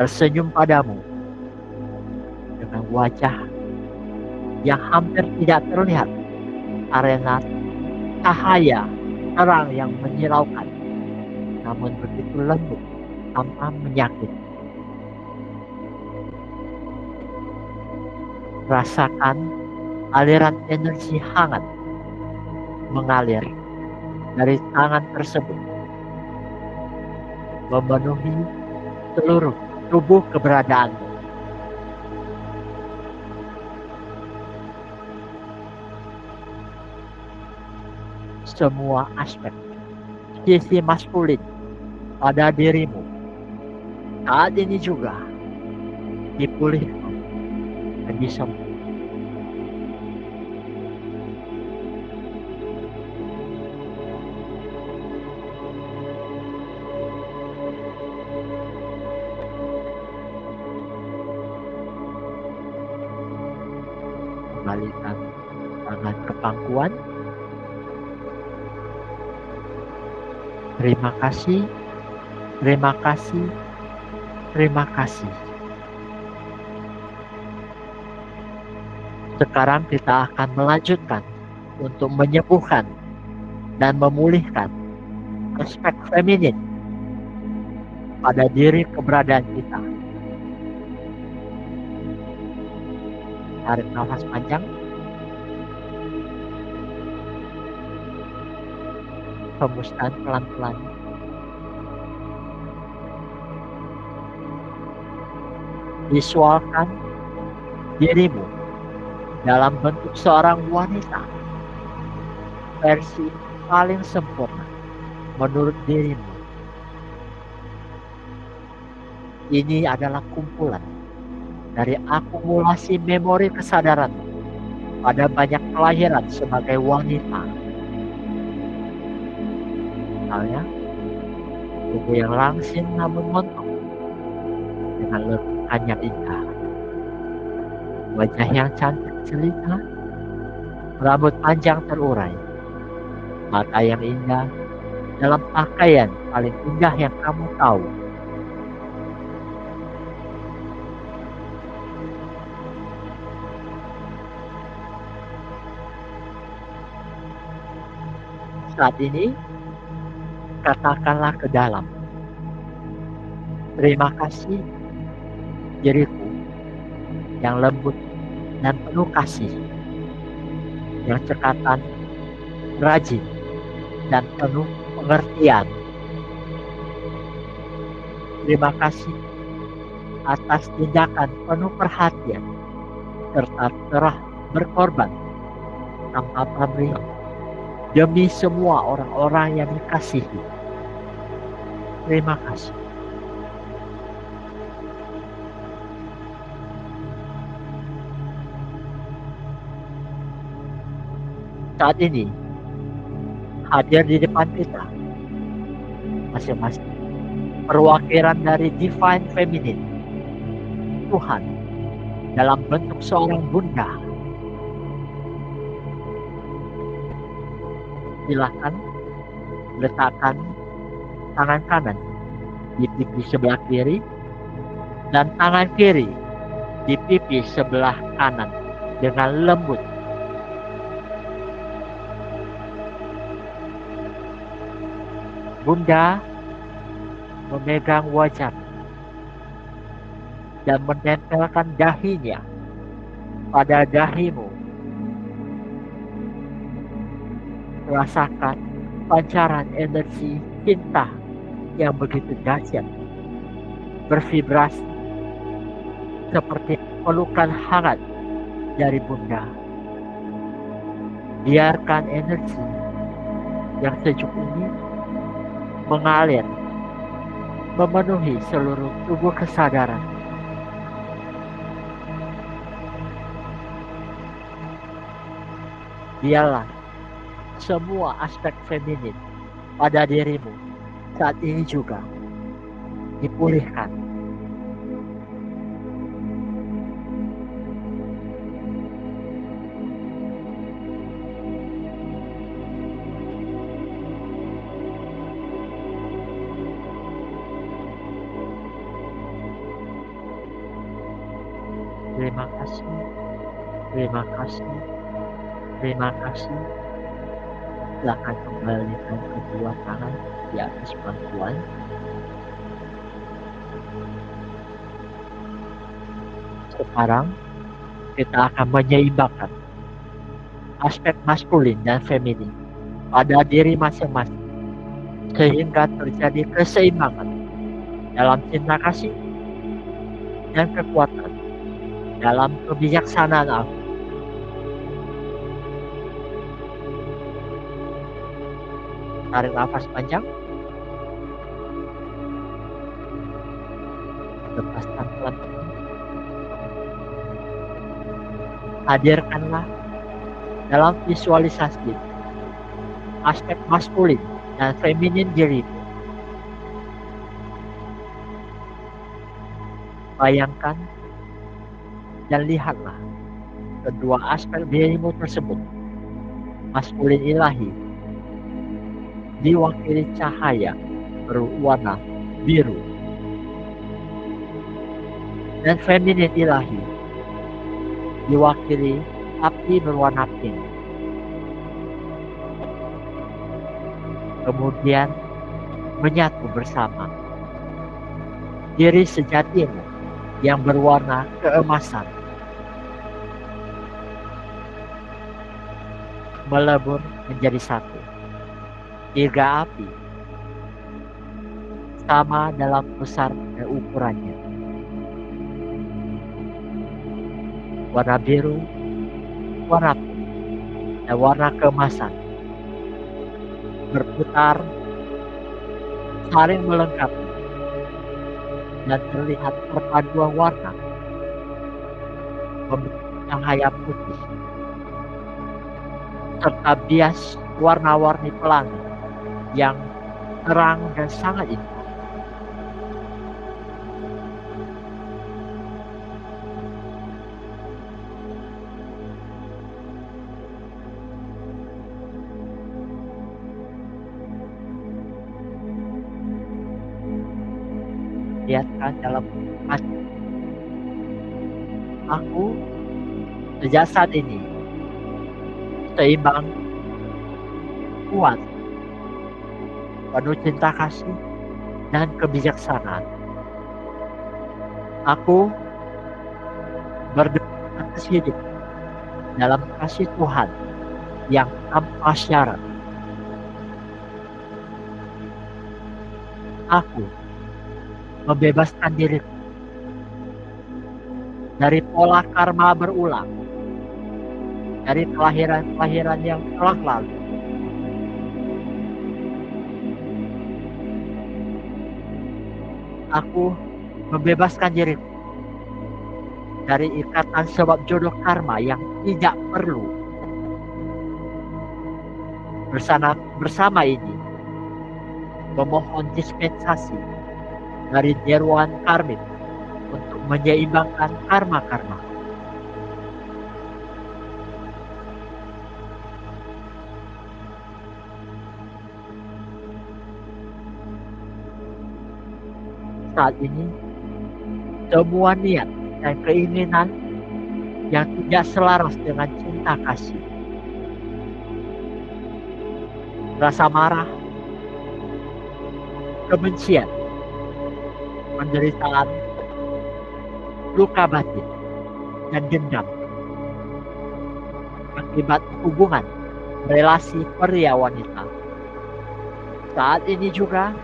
A: tersenyum padamu dengan wajah yang hampir tidak terlihat karena cahaya terang yang menyilaukan, namun begitu lembut tanpa menyakiti. Rasakan aliran energi hangat mengalir dari tangan tersebut, memenuhi seluruh tubuh keberadaanmu. Semua aspek sisi maskulin pada dirimu saat ini juga dipulihkan dan disembuhkan. Kembalikan tangan ke pangkuan. Terima kasih, terima kasih, terima kasih. Sekarang kita akan melanjutkan untuk menyembuhkan dan memulihkan aspek feminin pada diri keberadaan kita. Tarik nafas panjang. Hembuskan pelan-pelan. Visualkan dirimu dalam bentuk seorang wanita versi paling sempurna menurut dirimu. Ini adalah kumpulan dari akumulasi memori kesadaran pada banyak kelahiran sebagai wanita. Misalnya, tubuh yang langsing namun montok, dengan lekukan yang indah, wajah yang cantik jelita, rambut panjang terurai, mata yang indah dalam pakaian paling indah yang kamu tahu. Saat ini, katakanlah ke dalam, terima kasih diriku yang lembut dan penuh kasih, yang cekatan, rajin, dan penuh pengertian. Terima kasih atas tindakan penuh perhatian serta terah berkorban tanpa pamrih demi semua orang-orang yang dikasihi. Terima kasih. Saat ini hadir di depan kita masing-masing perwakilan dari Divine Feminine, Tuhan dalam bentuk seorang bunda, Silakan letakkan tangan kanan di pipi sebelah kiri dan tangan kiri di pipi sebelah kanan dengan lembut. Bunda memegang wajah dan menempelkan dahinya pada dahimu. Rasakan pancaran energi cinta yang begitu dahsyat bervibrasi seperti pelukan hangat dari Bunda. Biarkan energi yang sejuk ini mengalir memenuhi seluruh tubuh kesadaran. Biarlah semua aspek feminin pada dirimu saat ini juga dipulihkan. Terima kasih, terima kasih, terima kasih. Silakan kembalikan kedua tangan di atas pangkuan. Sekarang kita akan menyeimbangkan aspek maskulin dan feminin pada diri masing-masing sehingga terjadi keseimbangan dalam cinta kasih dan kekuatan dalam kebijaksanaan aku. Tarik nafas panjang. Lepaskan pelan-pelan. Hadirkanlah dalam visualisasi aspek maskulin dan feminin diri. Bayangkan dan lihatlah kedua aspek dirimu tersebut. Maskulin ilahi diwakili cahaya berwarna biru dan feminin ilahi diwakili api berwarna pink. Kemudian menyatu bersama diri sejatimu yang berwarna keemasan, melebur menjadi satu. Tiga api sama dalam besar dan ukurannya. Warna biru, warna putih, dan warna keemasan berputar saling melengkapi dan terlihat perpaduan warna membentuk cahaya putih serta bias warna-warni pelangi yang terang dan sangat indah. Lihatkan dalam hati. Aku sejak saat ini seimbang, kuat, penuh cinta kasih dan kebijaksanaan. Aku berdoa atas hidup dalam kasih Tuhan yang tanpa syarat. Aku membebaskan diriku dari pola karma berulang, dari kelahiran-kelahiran yang telah lalu. Aku membebaskan diriku dari ikatan sebab jodoh karma yang tidak perlu. Bersama ini, memohon dispensasi dari dewan karmik untuk menyeimbangkan karma-karma. saat ini semua niat dan keinginan yang tidak selaras dengan cinta kasih, rasa marah, kebencian, penderitaan, luka batin, dan dendam akibat hubungan relasi pria wanita. Saat ini juga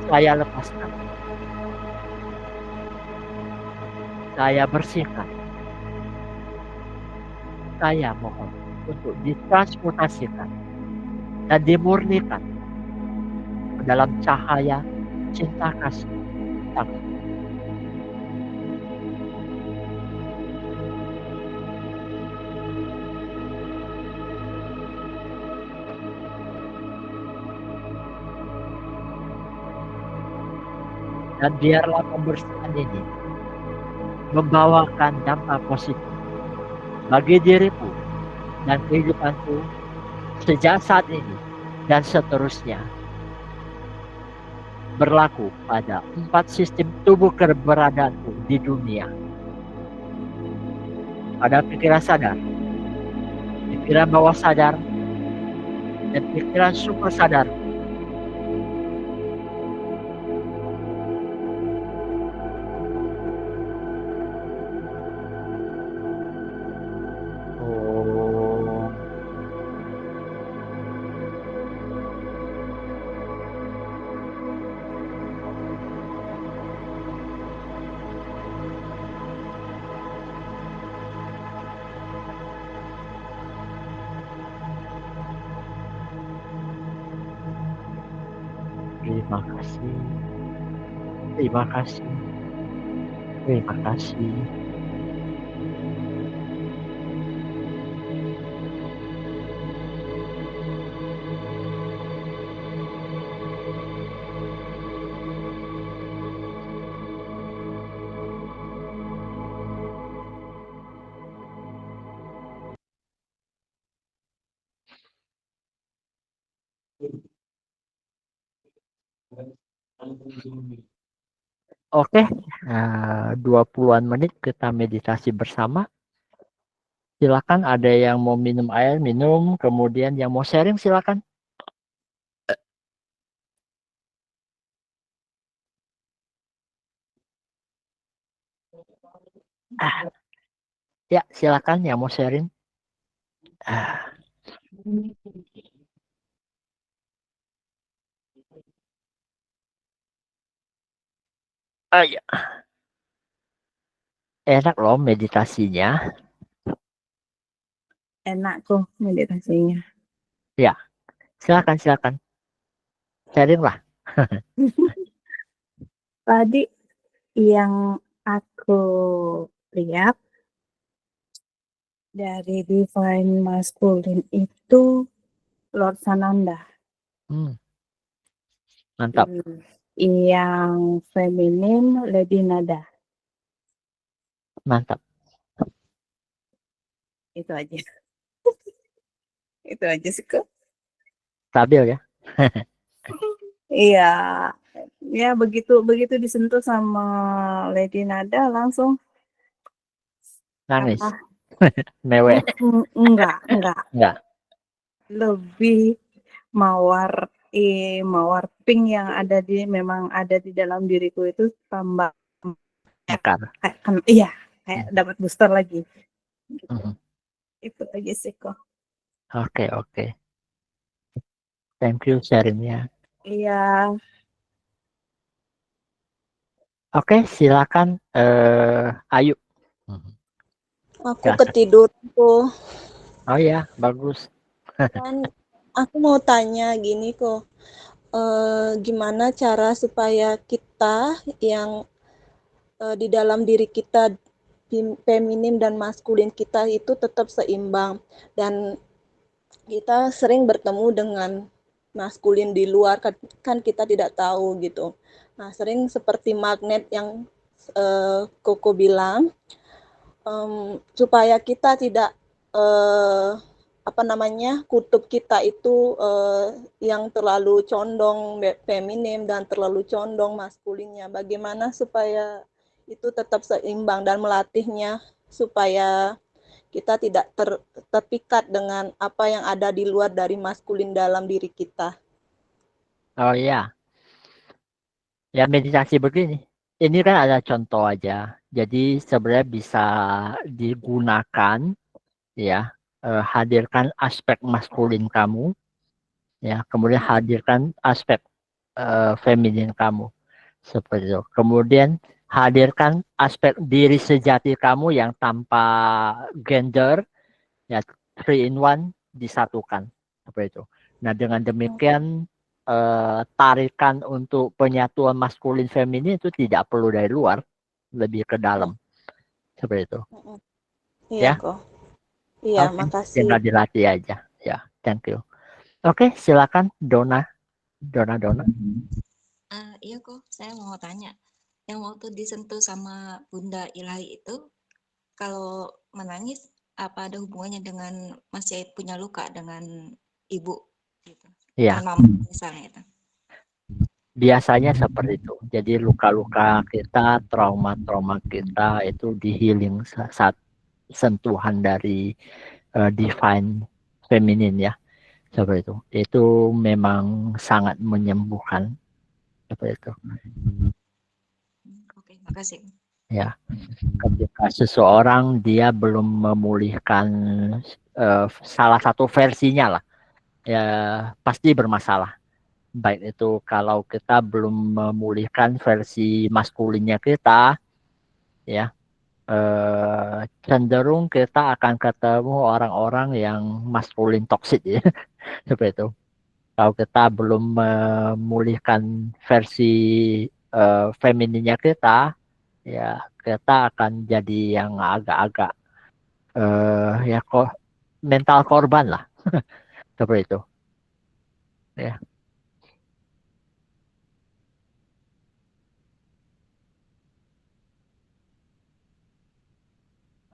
A: saya lepaskan. Saya bersihkan. Saya mohon untuk ditransmutasikan dan dimurnikan ke dalam cahaya cinta kasih. Dan biarlah pembersihan ini membawakan dampak positif bagi diriku dan kehidupanku sejak saat ini dan seterusnya. Berlaku pada 4 sistem tubuh keberadaanku di dunia. Pada pikiran sadar, pikiran bawah sadar, dan pikiran super sadar. Terima kasih. Terima kasih. Terima kasih. Oke, 20-an menit kita meditasi bersama. Silakan, ada yang mau minum air, minum. Kemudian yang mau sharing, silakan. Ya, silakan yang mau sharing. Ya. Enak loh meditasinya.
C: Enak kok meditasinya.
A: Ya, silakan. Sharing lah.
C: Tadi yang aku lihat dari Divine Masculine itu Lord Sananda.
A: Mantap.
C: Yang feminin Lady Nada.
A: Mantap.
C: Itu aja. Itu aja sih kok.
A: Stabil ya.
C: Iya. Ya begitu disentuh sama Lady Nada langsung
A: Nangis. Mewek.
C: Enggak. Lebih mawar pink yang memang ada di dalam diriku itu tambah
A: Mekar.
C: Kayak dapat booster lagi. Gitu. Itu aja sih kok.
A: Oke. Thank you sharingnya.
C: Iya.
A: Oke, silakan Ayu.
D: Aku ketiduran tuh.
A: Oh ya, bagus.
D: Kan aku mau tanya gini kok, gimana cara supaya kita yang di dalam diri kita feminim dan maskulin kita itu tetap seimbang, dan kita sering bertemu dengan maskulin di luar kan kita tidak tahu gitu. Nah, sering seperti magnet yang Koko bilang, supaya kita tidak kutub kita itu yang terlalu condong feminim dan terlalu condong maskulinnya. Bagaimana supaya itu tetap seimbang dan melatihnya supaya kita tidak terpikat dengan apa yang ada di luar dari maskulin dalam diri kita.
A: Oh ya, ya meditasi begini. Ini kan ada contoh aja. Jadi sebenarnya bisa digunakan, ya, hadirkan aspek maskulin kamu, ya, kemudian hadirkan aspek feminin kamu, seperti itu. Kemudian hadirkan aspek diri sejati kamu yang tanpa gender, ya, 3 in 1 disatukan, seperti itu. Nah, dengan demikian tarikan untuk penyatuan maskulin feminin itu tidak perlu dari luar, lebih ke dalam, seperti itu.
D: Iya,
A: Ya.
D: kok. Iya,
A: Okay.
D: makasih.
A: Tinggal dilatih aja. Ya, thank you. Oke, silakan Dona.
E: Iya kok, saya mau tanya. Yang waktu disentuh sama Bunda Ilahi itu, kalau menangis, apa ada hubungannya dengan masih punya luka dengan ibu? Gitu.
A: Iya.
E: Dengan mama misalnya itu.
A: Biasanya seperti itu. Jadi luka-luka kita, trauma-trauma kita itu di-healing saat sentuhan dari divine feminin, ya. Seperti itu. Itu memang sangat menyembuhkan. Seperti itu.
E: Oke, makasih.
A: Ya, ketika seseorang dia belum memulihkan salah satu versinya lah, ya pasti bermasalah. Baik itu kalau kita belum memulihkan versi maskulinnya kita, ya, cenderung kita akan ketemu orang-orang yang maskulin toksik, ya. Seperti itu. Kalau kita belum memulihkan versi femininnya kita, ya kita akan jadi yang agak-agak ya kok mental korban lah. Seperti itu. Ya.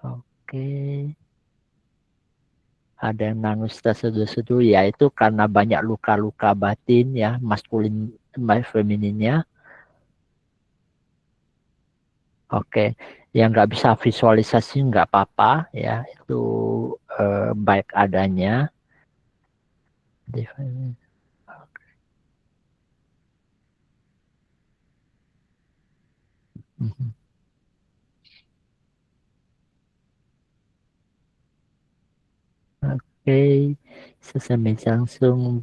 A: Oke. Ada yang nangis terseduh-seduh, ya itu karena banyak luka-luka batin, ya, maskulin femininnya. Oke, yang nggak bisa visualisasi nggak apa-apa, ya, itu baik adanya. Oke, sesame langsung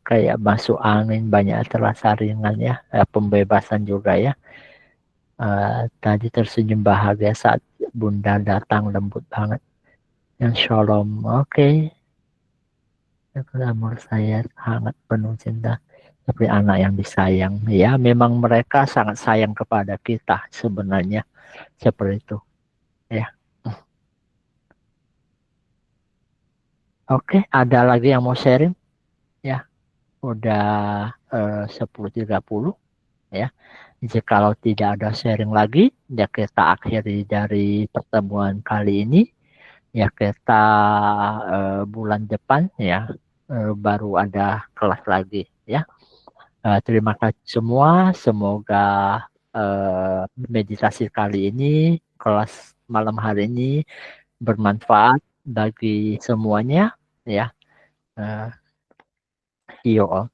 A: kayak masuk angin, banyak terasa ringan, ya, pembebasan juga, ya. Tadi tersenyum bahagia saat Bunda datang, lembut banget. Yang shalom, oke. Amor saya hangat penuh cinta seperti anak yang disayang. Ya, memang mereka sangat sayang kepada kita sebenarnya, seperti itu. Ya. Oke, ada lagi yang mau sharing? Ya, udah 10.30, ya. Jikalau tidak ada sharing lagi, ya kita akhiri dari pertemuan kali ini. Ya, kita bulan depan, ya, baru ada kelas lagi, ya. Terima kasih semua. Semoga meditasi kali ini, kelas malam hari ini bermanfaat bagi semuanya, ya. See you all.